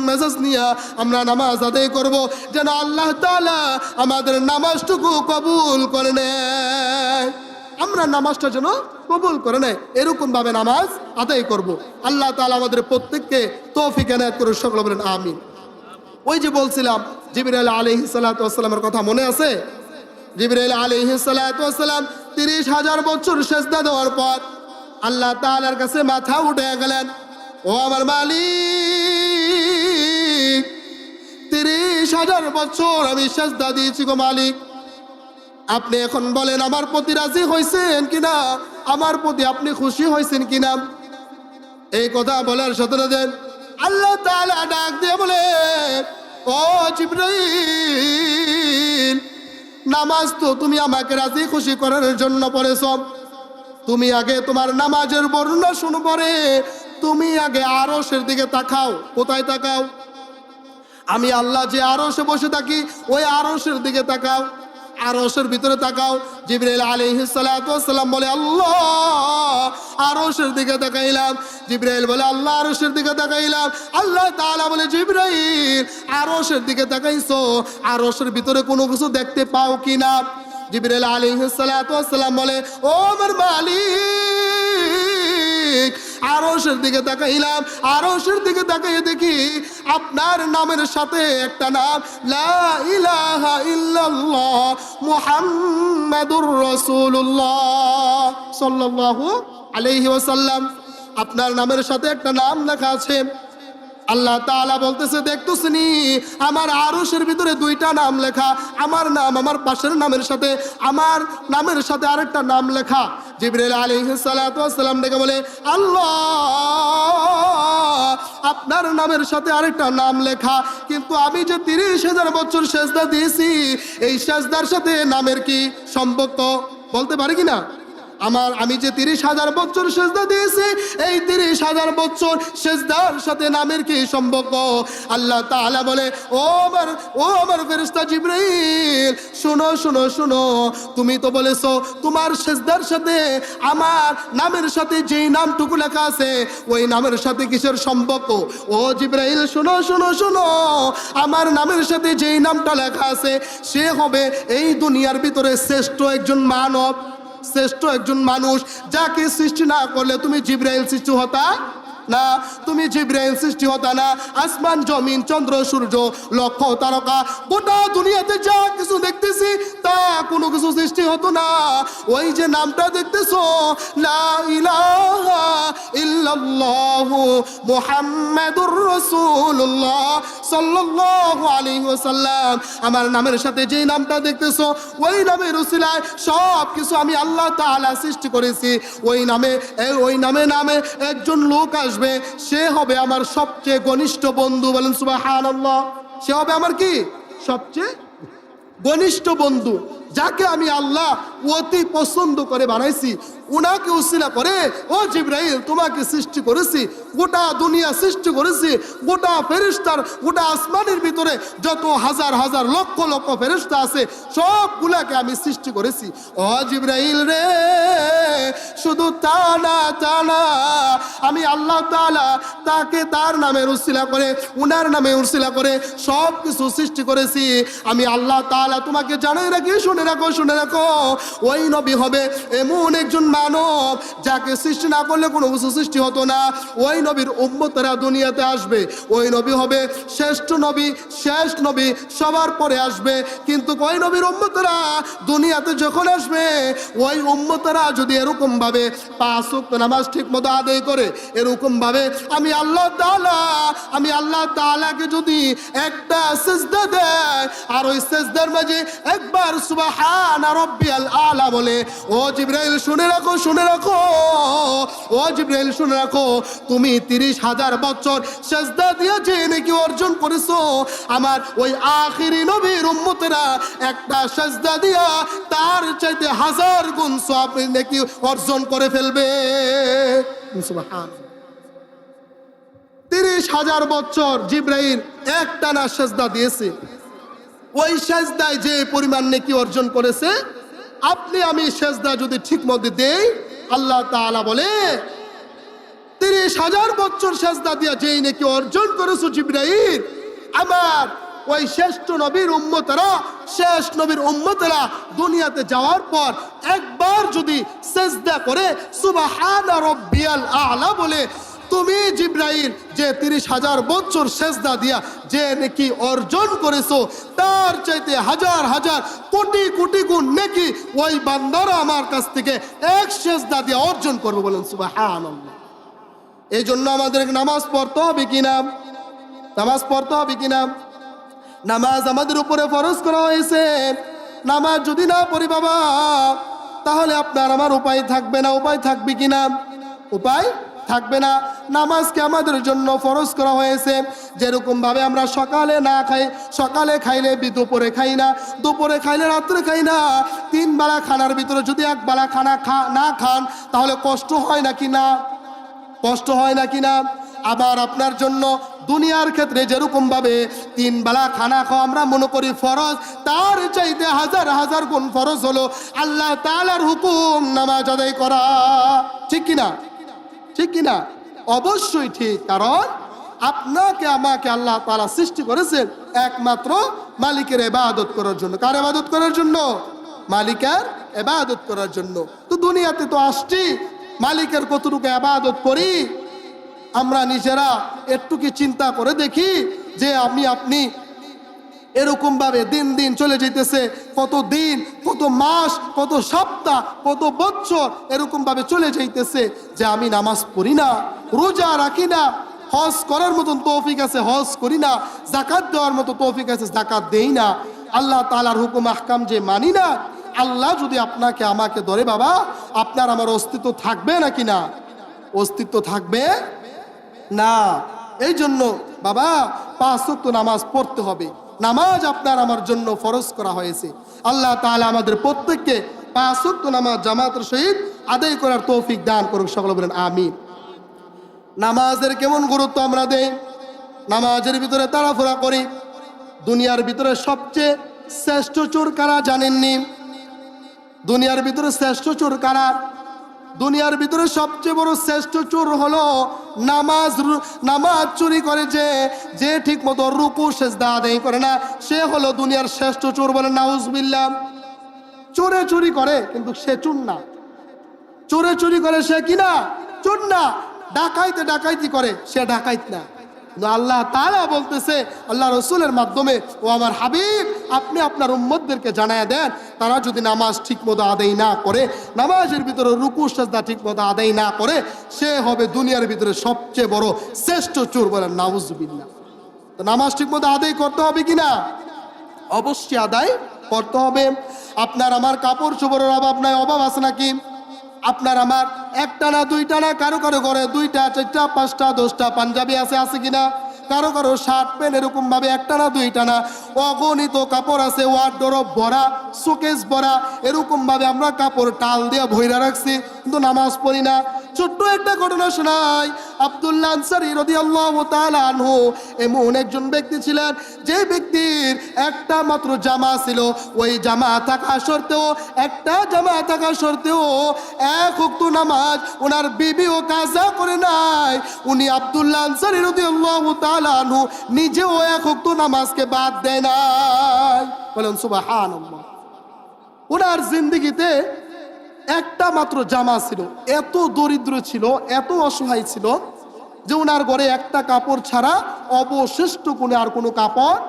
Speaker 1: মেজাজ নিয়া আমরা নামাজ আদায় করব, যেন আল্লাহ তাআলা আমাদের নামাজটুকু কবুল করে নেয়। আমরা নামাজটা যেন কবুল করে নেয়, এরকম ভাবে নামাজ আদায় করব। আল্লাহ তাআলা আমাদের প্রত্যেককে তৌফিক এনায়েত করুন, সকলে বলেন আমিন। ওই যে বলছিলাম জিবরাইল আলাইহিস সালাতু ওয়াস সালামের কথা মনে আছে? জিবরাইল আলাইহিস সালাতু ওয়াস সালাম 30,000 বছর সেজদা দেওয়ার পর আল্লাহ তাআলার কাছে মাথা উঠে গেলেন, ও আমার মালিক, 30,000 বছর আমি সেজদা দিয়েছি গো মালিক, আপনি এখন বলেন আমার প্রতি রাজি হয়েছেন কিনা, আমার প্রতি আপনি খুশি হয়েছেন কিনা। এই কথা বলার সাথে সাথে আল্লাহ তাআলা ডাক দিয়ে বলে, ও জিবরাইল, নামাজ তো তুমি আমাকে রাজি খুশি করার জন্য পড়েছ, তুমি আগে তোমার নামাজের বর্ণনা শুনো, পরে তুমি আগে আরশের দিকে তাকাও। কোথায় তাকাও? আমি আল্লাহ যে আরশে বসে থাকি ওই আরশের দিকে তাকাও, আরশের ভিতরে তাকাও। জিবরাইল আলাইহিস সালাতু ওয়াস সালাম বলে আল্লাহ আরশের দিকে তাকাইলাম। জিবরাইল বলে আল্লাহ আরশের দিকে তাকাইলাম। আল্লাহ তাআলা বলে জিবরাইল আরশের দিকে তাকাইছো, আরশের ভিতরে কোনো কিছু দেখতে পাও কিনা? জিবরাইল আলাইহিস সালাতু ওয়াস সালাম বলে ও আমার মালিক, আরশের দিকে তাকাইলাম, আরশের দিকে তাকাইয়ে দেখি আপনার নামের সাথে একটা নাম লা ইলাহা ইল্লাল্লাহ মুহাম্মাদুর রাসূলুল্লাহ সাল্লাল্লাহু আলাইহি ওয়াসাল্লাম, আপনার নামের সাথে একটা নাম লেখা আছে। আল্লাহ তাআলা বলতেছে দেখতেছনি আমার আরশের ভিতরে দুইটা নাম লেখা, আমার নাম আমার পাশের নামের সাথে আমার নামের সাথে আরেকটা নাম লেখা। জিবরাইল আলাইহিস সালাতু ওয়াস সালাম ডেকে বলে আল্লাহ আপনার নামের সাথে আরেকটা নাম লেখা, কিন্তু আমি যে 30,000 বছর সেজদা দিয়েছি এই সেজদার সাথে নামের কি সম্পর্ক বলতে পারি কিনা? আমি যে 30,000 বছর সেজদা দিয়েছি এই 30,000 বছর সেজদার সাথে নামের কি সম্পর্ক? আল্লাহ তাআলা বলে ও আমার ফেরেশতা জিবরাইল শোনো শোনো শোনো, তুমি তো বলেছো তোমার সেজদার সাথে আমার নামের সাথে যেই নামটুকু লেখা আছে ওই নামের সাথে কিসের সম্পর্ক? ও জিবরাইল শোনো শোনো শোনো, আমার নামের সাথে যেই নামটা লেখা আছে সে হবে এই দুনিয়ার ভিতরে শ্রেষ্ঠ একজন মানব, শ্রেষ্ঠ একজন মানুষ, যাকে সৃষ্টি না করলে তুমি জিবরাইল সৃষ্টি হতা না, তুমি জিবরাইল সৃষ্টি হতা না। আসমান জমিন চন্দ্র সূর্য লক্ষ তারকা গোটা দুনিয়াতে যা কিছু দেখতেছি তা কোনো কিছু সৃষ্টি হতো না। ওই যে নামটা দেখতেছো লা ইলাহা ইল্লাল্লাহু মুহাম্মাদুর রাসূলুল্লাহ সাল্লাল্লাহু আলাইহি ওয়াসাল্লাম, আমার নামের সাথে যেই নামটা দেখতেছো ওই নামের উসিলায় সব কিছু আমি আল্লাহ তাআলা সৃষ্টি করেছি। ওই নামে একজন লোক আসবে, সে হবে আমার সবচেয়ে ঘনিষ্ঠ বন্ধু। বলেন সুবহানাল্লাহ। সে হবে আমার কি সবচেয়ে ঘনিষ্ঠ বন্ধু, যাকে আমি আল্লাহ অতি পছন্দ করে বানাইছি। উনাকে উসিলা করে ও জিবরাইল তোমাকে সৃষ্টি করেছি, গোটা দুনিয়া সৃষ্টি করেছি, গোটা ফেরেশতার গোটা আসমানের ভিতরে যত হাজার হাজার লক্ষ লক্ষ ফেরেশতা আছে সবগুলাকে আমি সৃষ্টি করেছি। ও জিবরাইল রে, শুধু তা না আমি আল্লাহ তাআলা তাকে তার নামের উসিলা করে উনার নামে উসিলা করে সব কিছু সৃষ্টি করেছি। আমি আল্লাহ তাআলা তোমাকে জানাই রাখি, শুনে রাখো ওই নবী হবে এমন একজন মানব যাকে সৃষ্টি না করলে কোনো কিছু সৃষ্টি হতো না। ওই নবীর উম্মতরা দুনিয়াতে আসবে, ওই নবী হবে শ্রেষ্ঠ নবী, শেষ নবী সবার পরে আসবে। কিন্তু ওই নবীর উম্মতরা দুনিয়াতে যখন আসবে ওই উম্মতরা যদি এরকম ভাবে 5 ওয়াক্ত নামাজ ঠিক মতো আদায় করে, এরকম ভাবে আমি আল্লাহ তাআলাকে যদি একটা সিজদা দেয় আর ওই সিজদার মাঝে একবার সুবহানা রাব্বিয়াল আলা বলে, ও জিবরাইল শুনে রাখো ও জিবরাইল শুনে রাখো, তুমি 30,000 বছর সিজদা দিয়ে যে নেকি অর্জন করেছো আমার ওই আখিরি নবীর উম্মতেরা একটা সিজদা দিয়া তার চাইতে 1000 গুণ সওয়াব নেকি অর্জন করে ফেলবে। সুবহানাল্লাহ। 30,000 বছর জিবরাইল একটানা সিজদা দিয়েছে, ওই সেজদায় যে পরিমাণ নেকি অর্জন করেছে আপনি আমি সেজদা যদি ঠিক মতো দেই, আল্লাহ তাআলা বলে 30,000 বছর সেজদা দিয়া যেই নেকি অর্জন করেছো জিবরাইল, আমার ওই শ্রেষ্ঠ নবীর উম্মতেরা শেষ নবীর উম্মতেরা দুনিয়াতে যাওয়ার পর একবার যদি সেজদা করে সুবহানা রাব্বিয়াল আ'লা বলে, তুমি জিবরাইল যে 30,000 বছর সেজদা দিয়া যে নেকি অর্জন করেছো তার চাইতে হাজার হাজার কোটি কোটি গুণ নেকি ওই বান্দারা আমার কাছ থেকে এক সেজদা দিয়া অর্জন করবে। বলেন সুবহানাল্লাহ। এই জন্য আমাদের নামাজ পড়তে হবে কিনা? নামাজ আমাদের উপরে ফরজ করা হয়েছে। নামাজ যদি না পড়ি বাবা তাহলে আপনার আমার উপায় থাকবে না। উপায় থাকবে কিনা? উপায় থাকবে না। নামাজকে আমাদের জন্য ফরজ করা হয়েছে। যেরকম ভাবে আমরা সকালে না খাই, সকালে খাইলে দুপুরে খাই না, দুপুরে খাইলে রাত্রে খাই না, 3 বেলা খানার ভিতরে যদি 1 বেলা খানা না খান তাহলে কষ্ট হয় নাকি না? কষ্ট হয় নাকি না? আবার আপনার জন্য দুনিয়ার ক্ষেত্রে যেরকম ভাবে 3 বেলা খানা খাওয়া আমরা মনে করি ফরজ, তার চাইতে হাজার হাজার গুণ ফরজ হলো আল্লাহ তাআলার হুকুম নামাজ আদায় করা। ঠিক কিনা? ঠিক কিনা? অবশ্যই ঠিক। কারণ আপনাকে আমাকে আল্লাহ তাআলা সৃষ্টি করেছেন একমাত্র মালিকের ইবাদত করার জন্য। কার ইবাদত করার জন্য? মালিকের ইবাদত করার জন্য। তো দুনিয়াতে তো আসছি, মালিকের কতটুকু ইবাদত করি আমরা নিজেরা একটু কি চিন্তা করে দেখি যে আপনি এরকম ভাবে দিন দিন চলে যেতেছে, কত দিন, কত মাস, কত সপ্তাহ, কত বছর এরকম ভাবে চলে যাইতেছে যে আমি নামাজ পড়ি না, রোজা রাখি না, হজ করার মতন তৌফিক আছে হজ করি না, যাকাত দেওয়ার মতো তৌফিক আছে যাকাত দেই না, আল্লাহ তাআলার হুকুম আহকাম যে মানি না। আল্লাহ যদি আপনাকে আমাকে ধরে, বাবা আপনার আমার অস্তিত্ব থাকবে নাকি না? অস্তিত্ব থাকবে না। এই জন্য বাবা 5 ওয়াক্ত নামাজ পড়তে হবে। নামাজ আপনার আমার জন্য ফরজ করা হয়েছে। আল্লাহ তাআলা আমাদের প্রত্যেককে 5 ওয়াক্ত নামাজ জামাতের সহিত আদায় করার তৌফিক দান করুক। সকলে বলেন আমিন। নামাজের কেমন গুরুত্ব আমরা দেই, নামাজের ভিতরে তাড়াহুড়া করি। দুনিয়ার ভিতরে সবচেয়ে শ্রেষ্ঠ চোর কারা জানেননি? দুনিয়ার ভিতরে শ্রেষ্ঠ চোর কারা? দুনিয়ার ভিতরে সবচেয়ে বড় শ্রেষ্ঠ চোর হলো নামাজ চুরি করে যে ঠিক মতো রুকু সেজদা আদায় করে না, সে হলো দুনিয়ার শ্রেষ্ঠ চোর। বলে নাউজুবিল্লাহ। চোরে চুরি করে কিন্তু সে চোর না। চোরে চুরি করে সে কিনা চোর না। ডাকাইতি করে সে ডাকাইত না। কিন্তু আল্লাহ তাআলা বলতেছে আল্লাহ রসুলের মাধ্যমে, ও আমার হাবিব আপনি আপনার উম্মতদেরকে জানায়া দেন, তারা যদি নামাজ ঠিক মতো আদায় না করে, নামাজের ভিতরে রুকু সাজদা ঠিক মতো আদায় না করে, সে হবে দুনিয়ার ভিতরে সবচেয়ে বড় শ্রেষ্ঠ চোর। বলেন নাউজুবিল্লাহ। তো নামাজ ঠিক মতো আদায় করতে হবে কিনা? অবশ্যই আদায় করতে হবে। আপনার আমার কাপড় চোপড়ের অভাব নাই, অভাব আছে নাকি? আপনার আমার একটা না দুইটা না, কারো কারো ঘরে 2টা 4টা 5টা 10টা পাঞ্জাবি আছে কিনা? কারো কারো শার্ট প্যান্ট এরকম ভাবে একটা না দুইটা না, অগণিত কাপড় আছে, ওয়ার্ডরোব ভরা, শোকেস ভরা, এরকম ভাবে আমরা কাপড় টাল দিয়ে ভইরা রাখছি, কিন্তু নামাজ পড়ি না। ছোট্ট একটা ঘটনা শোনাই। আব্দুল্লাহ আনসারী রাদিয়াল্লাহু তাআলা আনহু এমন একজন ব্যক্তি ছিলেন যে ব্যক্তির একটা মাত্র জামা ছিল। ওই জামা থাকা সত্ত্বেও, একটা জামা থাকা সত্ত্বেও 1 ওয়াক্ত নামাজ ওনার বিবিও কাজা করে নাই। উনি আব্দুল্লাহ আনসারী রাদিয়াল্লাহু তাআলা আনহু নিজেও 1 ওয়াক্ত নামাজকে বাদ দেয় নাই। বলেন সুবহানাল্লাহ। ওনার জিন্দেগিতে একটা মাত্র জামা ছিল। এত দরিদ্র ছিল, এত অসহায় ছিল যে ওনার ঘরে একটা কাপড় ছাড়া অবশিষ্ট আর কোনো কাপড়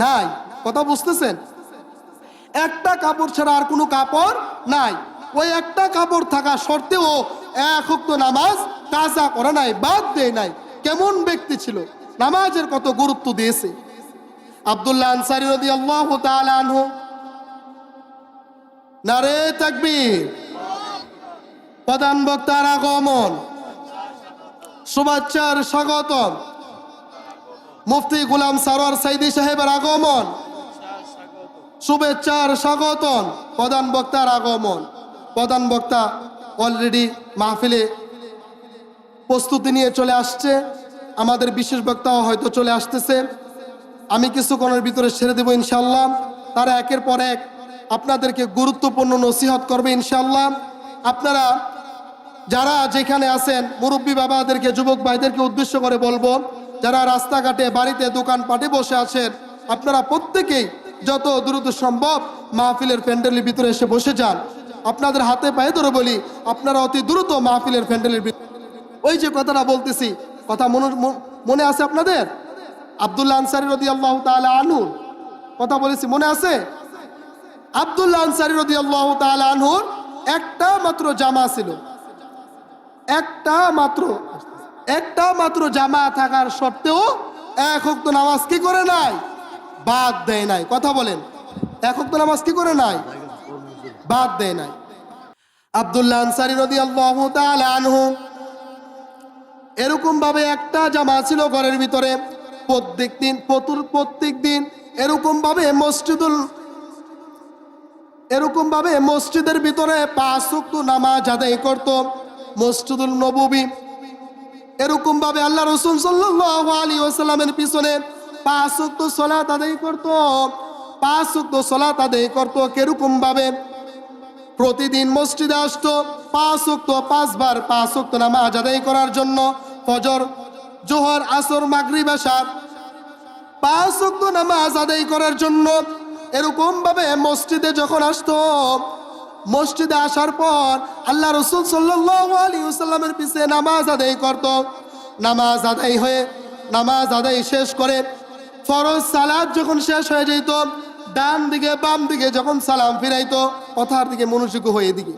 Speaker 1: নাই। কথা বুঝতেছেন? একটা কাপড় ছাড়া আর কোনো কাপড় নাই। ওই একটা কাপড় থাকা সত্ত্বেও 1 ওয়াক্ত নামাজ কাজা করে নাই, বাদ দেয় নাই। কেমন ব্যক্তি ছিল, নামাজের কত গুরুত্ব দিয়েছে। আব্দুল্লাহ আনসারী রাদিয়াল্লাহু তাআলা আনহু। নারে তাকবীর। প্রধান বক্তার আগমন, শুভেচ্ছার স্বাগতম। মুফতি গোলাম সারোয়ার সাইদি সাহেবের আগমন, শুভেচ্ছার স্বাগতম। প্রধান বক্তার আগমন। প্রধান বক্তা অলরেডি মাহফিলে প্রস্তুতি নিয়ে চলে আসছে। আমাদের বিশেষ বক্তাও হয়তো চলে আসতেছে। আমি কিছুক্ষণের ভিতরে ছেড়ে দেব ইনশাআল্লাহ। তারা একের পর এক আপনাদেরকে গুরুত্বপূর্ণ নসিহত করবে ইনশাআল্লাহ। আপনারা যারা যেখানে আছেন, মুরব্বী বাবাদেরকে, যুবক ভাইদেরকে উদ্দেশ্য করে বলবো, যারা রাস্তাঘাটে, বাড়িতে, দোকানপাটে বসে আছেন, আপনারা প্রত্যেকেই যত দ্রুত সম্ভব মাহফিলের প্যান্ডেলের ভিতরে এসে বসে যান। আপনাদের হাতে পায়ে ধরে বলি, আপনারা অতি দ্রুত মাহফিলের প্যান্ডেলের ভিতরে। ওই যে কথাটা বলতেছি, কথা মনে আছে আপনাদের? আব্দুল্লাহ আনসারী রাদিয়াল্লাহু তাআলা আনহু কথা বলেছি, মনে আছে? আব্দুল্লাহ আনসারী রাদিয়াল্লাহু তাআলা আনহুর একটা মাত্র জামা ছিল। একটা মাত্র জামা থাকার সত্ত্বেও 1 ওয়াক্ত নামাজ কি করে নাই? বাদ দেয় নাই। কথা বলেন, 1 ওয়াক্ত নামাজ কি করে নাই? বাদ দেয় নাই। আব্দুল্লাহ আনসারী রাদিয়াল্লাহু তাআলা আনহু এরকম ভাবে একটা জামা ছিল ঘরের ভিতরে। প্রত্যেক দিন এরকম ভাবে মসজিদের ভিতরে 5 ওয়াক্ত নামাজ আদায় করত। মসজিদুল নববী এরকম ভাবে আল্লাহ রাসূল সাল্লাল্লাহু আলাইহি ওয়াসাল্লামের পিছনে 5 ওয়াক্ত সালাত আদায় করত। 5 ওয়াক্ত সালাত আদায় করত কিরকম ভাবে? প্রতিদিন মসজিদে আসতো 5 ওয়াক্ত 5 বার 5 ওয়াক্ত নামাজ আদায় করার জন্য। ফজর, জোহর, আসর, মাগরিব, এশা 5 ওয়াক্ত নামাজ আদায় করার জন্য এরকম ভাবে মসজিদে যখন আসতো, মসজিদে আসার পর আল্লাহ রাসূল সাল্লাল্লাহু আলাইহি ওয়াসাল্লামের পিছে নামাজ আদায় করত। নামাজ আদায় শেষ করে ফরজ সালাত যখন শেষ হয়ে যেত, ডান দিকে বাম দিকে যখন সালাম ফিরাইতো, কথার দিকে মনোযোগ হয়ে দিকে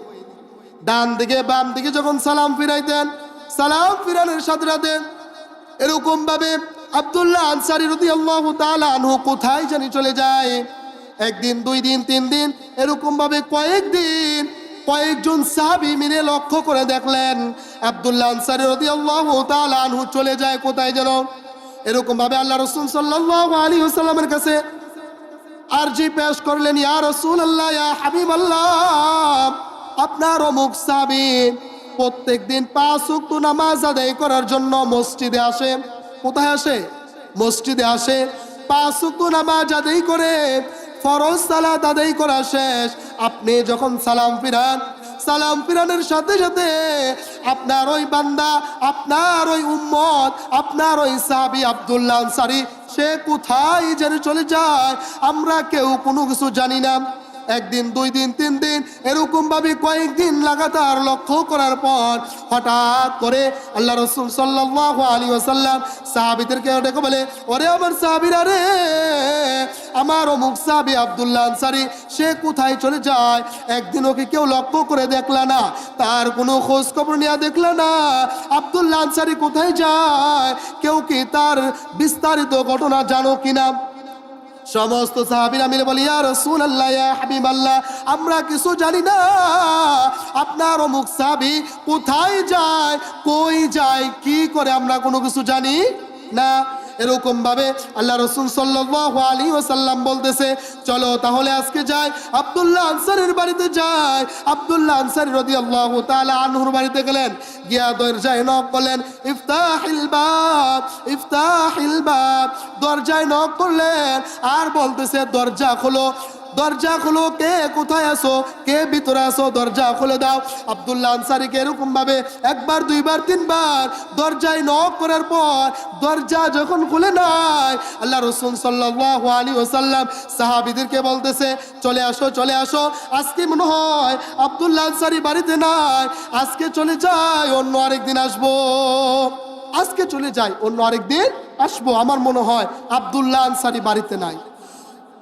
Speaker 1: ডান দিকে বাম দিকে যখন সালাম ফিরাইতেন, সালাম ফিরানোর সাথে সাথে এরকম ভাবে আব্দুল্লাহ আনসারী রাদিয়াল্লাহু তাআলা আনহু কোথায় জানি চলে যায়। একদিন, 2 দিন, 3 দিন, এরকম ভাবে কয়েকজন সাহাবী মিলে লক্ষ্য করে দেখলেন আব্দুল্লাহ আনসারী রাদিয়াল্লাহু তাআলা আনহু চলে যায় কোথায় যেন। এরকম ভাবে আল্লাহ রাসূল সাল্লাল্লাহু আলাইহি ওয়াসাল্লামের কাছে আরজি পেশ করলেন, ইয়া রাসূলুল্লাহ, ইয়া হাবিবাল্লাহ, আপনার অমুক সাহাবী প্রত্যেকদিন 5 ওয়াক্ত নামাজ আদায় করার জন্য মসজিদে আসে। কোথায় আসে? মসজিদে আসে। 5 ওয়াক্ত নামাজ আদায় করে ফরজ সালাত আদায় করা শেষ, আপনি যখন সালাম ফিরানোর সাথে সাথে আপনার ওই বান্দা, আপনার ওই উম্মত, আপনার ওই সাহাবী আব্দুল্লাহ আনসারী সে কোথায় যেন চলে যায়, আমরা কেউ কোনো কিছু জানি না। 1 দিন, 2 দিন, 3 দিন, এরকম ভাবে কয়েকদিন লাগাতার লক্ষ্য করার পর হঠাৎ করে আল্লাহ রাসূল সাল্লাল্লাহু আলাইহি ওয়াসাল্লাম সাহাবীদেরকে ডেকে বলে, ওরে আমার সাহাবীরা রে, আমার অমুক সাহাবী আব্দুল্লাহ আনসারী সে কোথায় চলে যায়? একদিন ওকে কেউ লক্ষ্য করে দেখলা না, তার কোনো খোঁজ খবর নিয়ে দেখলা না, আব্দুল্লাহ আনসারী কোথায় যায়? কেউ কি তার বিস্তারিত ঘটনা জানো কিনা? সমস্ত সাহাবীরা মিলে বলে, ইয়া রাসূলুল্লাহ, ইয়া হাবিবাল্লাহ, আমরা কিছু জানি না, আপনার অমুক সাহাবী কোথায় যায়, কই যায়, কি করে, আমরা কোনো কিছু জানি না। এরকম ভাবে আল্লাহ রাসূল সাল্লাল্লাহু আলাইহি ওয়াসাল্লাম বলতেছে, চলো তাহলে আজকে যাই, আব্দুল্লাহ আনসারীর বাড়িতে যাই। আব্দুল্লাহ আনসারী রাদিয়াল্লাহু তাআলা আনহুর বাড়িতে গেলেন, গিয়া দরজায় নক করলেন, ইফতাহিল বাব, ইফতাহিল বাব, দরজায় নক করলেন আর বলতেছে, দরজা খোলো, দরজা খোলো, কে কোথায় আসো, কে ভিতরে আসো, দরজা খুলে দাও। আব্দুল্লাহ আনসারীকে এরকম ভাবে 1 বার 2 বার 3 বার দরজায় নক করার পর দরজা যখন খুলে নাই, আল্লাহ রাসূল সাল্লাল্লাহু আলাইহি ওয়াসাল্লাম সাহাবীদেরকে বলতেছে, চলে আসো, চলে আসো, আজকে মনে হয় আব্দুল্লাহ আনসারী বাড়িতে নাই, আজকে চলে যাই, অন্য আরেকদিন আসবো, আজকে চলে যাই, অন্য আরেকদিন আসবো, আমার মনে হয় আব্দুল্লাহ আনসারী বাড়িতে নাই।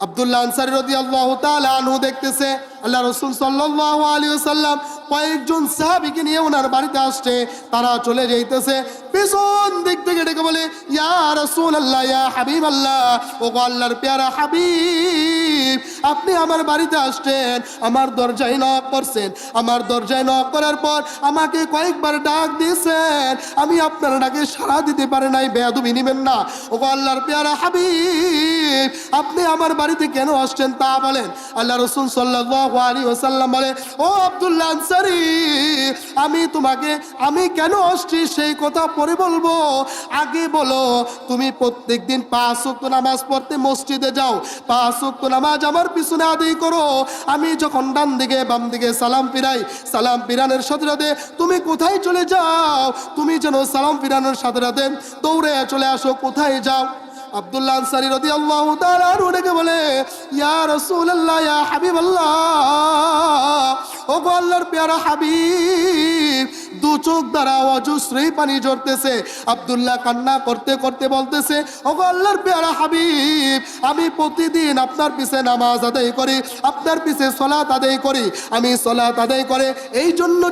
Speaker 1: আব্দুল্লাহ আনসারী রাদিয়াল্লাহু তাআলা আনহু দেখতেছে আল্লাহ রাসূল সাল্লাল্লাহু আলাইহি ওয়াসাল্লাম কয়েকজন সাহাবীকে নিয়ে ওনার বাড়িতে আসছে, তারা চলে যাইতেছে। পিছন দিক থেকে ডেকে বলে, ইয়া রাসূলুল্লাহ, ইয়া হাবিবাল্লাহ, ও আল্লাহর পেয়ারা হাবিব, আপনি আমার বাড়িতে আসছেন, আমার দরজায় নক করছেন, আমার দরজায় নক করার পর আমাকে কয়েকবার ডাক দিয়েছেন, আমি আপনার ডাকে সাড়া দিতে পারি নাই, বেয়াদবি নিবেন না। ও আল্লাহর পেয়ারা হাবিব, আপনি আমার বাড়িতে কেন আসছেন তা বলেন। আল্লাহ রাসূল সাল্লাল্লাহু আলাইহি ওয়াসাল্লাম বলে, ও আব্দুল্লাহ আনসারী, আমি কেন আসছি সেই কথা পরে বলবো, আগে বলো তুমি প্রত্যেকদিন 5 ওয়াক্ত নামাজ পড়তে মসজিদে যাও, 5 ওয়াক্ত নামাজ আমার পিছনে আদায় করো, আমি যখন ডান দিকে বাম দিকে সালাম ফিরাই, সালাম ফিরানোর সাথে সাথে তুমি কোথায় চলে যাও, তুমি যেন সালাম ফিরানোর সাথে সাথে দৌড়ে চলে আসো, কোথায় যাও? আব্দুল্লাহ আনসারী রাদিয়াল্লাহু তাআলা আনহু ডেকে বলে, ইয়া রাসূলুল্লাহ, ইয়া হাবিবাল্লাহ, ও আল্লাহর পেয়ারা হাবিব, 2 চোখ দ্বারা অজস্রই পানি ঝরতেছে। আব্দুল্লাহ কান্না করতে করতে বলতেছে, ও আল্লাহর পেয়ারা হাবিব, আমি প্রতিদিন আপনার পিছে নামাজ আদায় করি, আপনার পিছে সালাত আদায় করি, আমি সালাত আদায় করে এই জন্য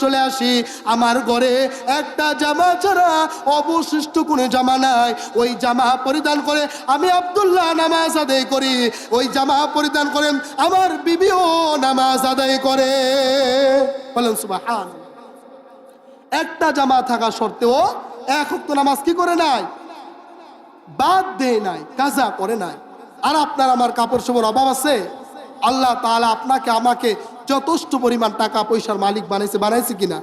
Speaker 1: চলে আসি, আমার ঘরে একটা জামা ছাড়া অবশিষ্ট কোনো জামা নাই, ওই জামা পরিধান করে আমি আব্দুল্লাহ নামাজ আদায় করি, ওই জামা পরিধান করে আমার বিবিও নামাজ আদায় করে। বলেন সুবহানাল্লাহ। একটা জামা থাকা সত্ত্বেও 1 ওয়াক্ত নামাজ কি করে নাই? বাদ দেয় নাই, কাজা করে নাই। আর আপনার আমার কাপড় চোপড় অভাব আছে? আল্লাহ তাআলা আপনাকে আমাকে যথেষ্ট পরিমাণ টাকা পয়সার মালিক বানাইছে কিনা?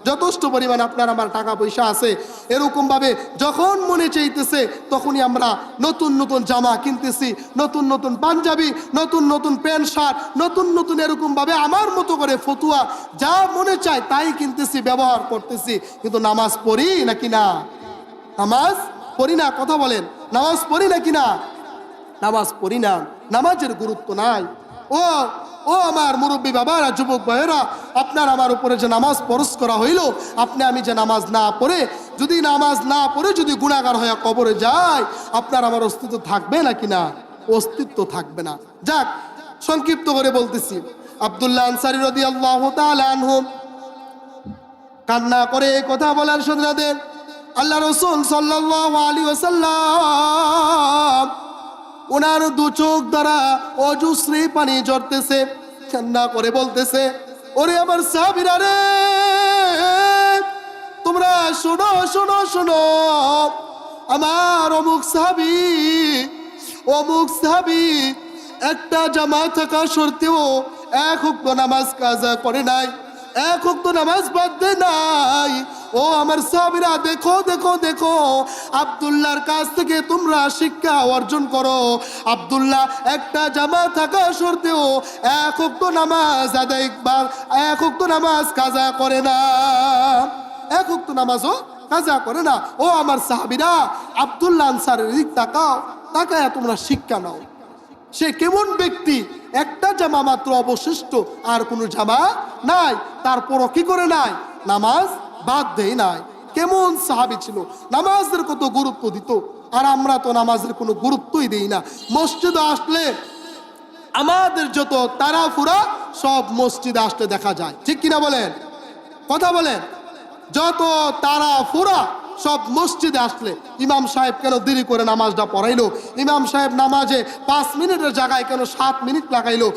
Speaker 1: যথেষ্ট পরিমাণ আপনার আমার টাকা পয়সা আছে, এরকমভাবে যখন মনে চাইতেছে তখনই আমরা নতুন নতুন জামা কিনতেছি, নতুন নতুন পাঞ্জাবি, নতুন নতুন প্যান্ট শার্ট, নতুন নতুন এরকমভাবে আমার মতো করে ফতুয়া যা মনে চায় তাই কিনতেছি, ব্যবহার করতেছি, কিন্তু নামাজ পড়ি নাকি না? নামাজ পড়ি না? কথা বলেন, নামাজ পড়ি নাকি না? নামাজ পড়ি না, নামাজের গুরুত্ব নাই। ও ও আমার মুরব্বী বাবারা, যুবক ভাইয়েরা, আপনার আমার উপরে যে নামাজ ফরজ করা হইল, আপনি আমি যে নামাজ না পড়ে যদি গুনাহগার হয়ে কবরে যায়, আপনার আমার অস্তিত্ব থাকবে নাকি না? অস্তিত্ব থাকবে না। যাক, সংক্ষিপ্ত করে বলতেছি, আব্দুল্লাহ আনসারী রাদিয়াল্লাহু তাআলা আনহু কান্না করে এই কথা বলার সাথে আল্লাহ রাসূল সাল্লাল্লাহু আলাইহি ওয়াসাল্লাম ওনার দু চোখ দ্বারা অজস্রী পানি ঝরতেছে, কান্না করে বলতেছে, ওরে আমার সাহাবীরা রে, তোমরা শোনো শোনো শোনো, আমার অমুক সাহাবী একটা জামা থাকা সত্ত্বেও এক ওয়াক্ত নামাজ কাজা করে নাই, এক ওয়াক্ত নামাজ বাদ দেয় নাই। ও আমার সাহাবীরা, দেখো দেখো দেখো, আব্দুল্লাহর কাছ থেকে তোমরা শিক্ষা অর্জন করো। আব্দুল্লাহ একটা জামা থাকা সত্ত্বেও এক ওয়াক্ত নামাজ কাজা করে না, এক ওয়াক্ত নামাজও কাজা করে না। ও আমার সাহাবীরা, আব্দুল্লাহ আনসারীর দিক তাকাও, তাকায়া তোমরা শিক্ষা নাও। সে কেমন ব্যক্তি, একটা জামা মাত্র অবশিষ্ট, আর কোনো জামা নাই, তারপরও কি করে নাই? নামাজ বাদ দেয় নাই। কেমন সাহাবী ছিল, নামাজের কত গুরুত্ব দিত। আর আমরা তো নামাজের কোনো গুরুত্বই দেই না। মসজিদে আসলে আমাদের যত তাড়াহুড়া সব মসজিদে আসলে দেখা যায়, ঠিক কিনা বলেন? কথা বলেন, যত তাড়াহুড়া সব মসজিদে আসলে। ইমাম সাহেব কেন দেরি করে নামাজটা পড়াইলো? ইমাম সাহেব নামাজে 5 মিনিটের জায়গায় কেন 7 মিনিট লাগাইলো?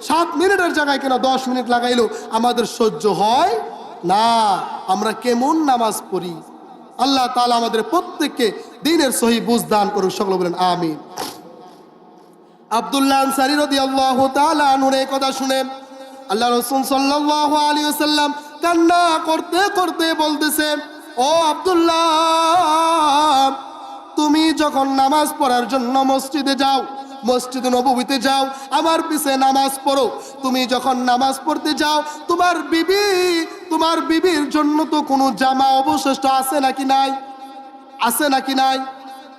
Speaker 1: 7 মিনিটের জায়গায় কেন 10 মিনিট লাগাইলো? আমাদের সহ্য হয় না। আমরা কেমন নামাজ পড়ি? আল্লাহ তাআলা আমাদের প্রত্যেককে দ্বীনের সহি বুঝ দান করুক, সকলে বলেন আমিন। আব্দুল্লাহ আনসারী রাদিয়াল্লাহু তাআলা আনহু এই কথা শুনে আল্লাহ রাসূল সাল্লাল্লাহু আলাইহি ওয়াসাল্লাম কান্না করতে করতে বলতেছে, ও আব্দুল্লাহ, তুমি যখন নামাজ পড়ার জন্য মসজিদে যাও, মসজিদে নববীতে যাও, আমার পিছে নামাজ পড়ো। তুমি যখন নামাজ পড়তে যাও, তোমার বিবির জন্য তো কোনো জামা অবশিষ্ট আছে নাকি নাই? আছে নাকি নাই?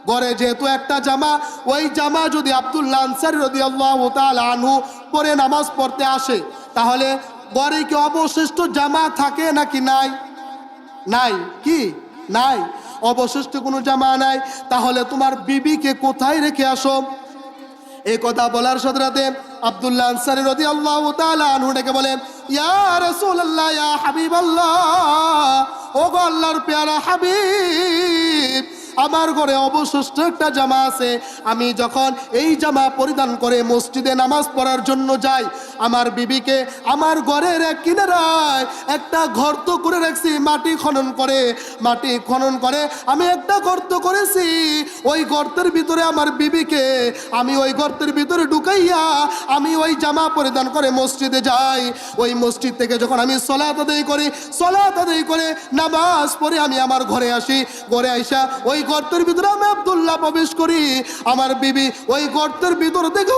Speaker 1: ঘরে যেহেতু একটা জামা, ওই জামা যদি আব্দুল্লাহ আনসারী রাদিয়াল্লাহু তাআলা আনহু পরে নামাজ পড়তে আসে, তাহলে ঘরে কি অবশিষ্ট জামা থাকে নাকি নাই? নাই। কি নাই? অবশিষ্ট কোনো জামা নাই। তাহলে তোমার বিবিকে কোথায় রেখে আসো? এই কথা বলার সাথে সাথে আব্দুল্লাহ আনসারী রাদিয়াল্লাহু তাআলা আনহু ডেকে বলেন, ইয়া রাসূলুল্লাহ, ইয়া হাবিবাল্লাহ, ও গো আল্লাহর পেয়ারা হাবিব, আমার ঘরে অবশিষ্ট একটা জামা আছে। আমি যখন এই জামা পরিধান করে মসজিদে নামাজ পড়ার জন্য যাই, আমার বিবিকে আমার ঘরের এক কিনারায় একটা গর্ত করে রাখছি, মাটি খনন করে আমি একটা গর্ত করেছি। ওই গর্তের ভিতরে আমার বিবিকে আমি ওই গর্তের ভিতরে ঢুকাইয়া আমি ওই জামা পরিধান করে মসজিদে যাই। ওই মসজিদ থেকে যখন আমি সালাত আদায় করে নামাজ পড়ে আমি আমার ঘরে আসি। ঘরে আইসা ওই গর্তের ভিতরে আমি আব্দুল্লাহ প্রবেশ করি। আমার বিবি ওই গর্তের ভিতর থেকে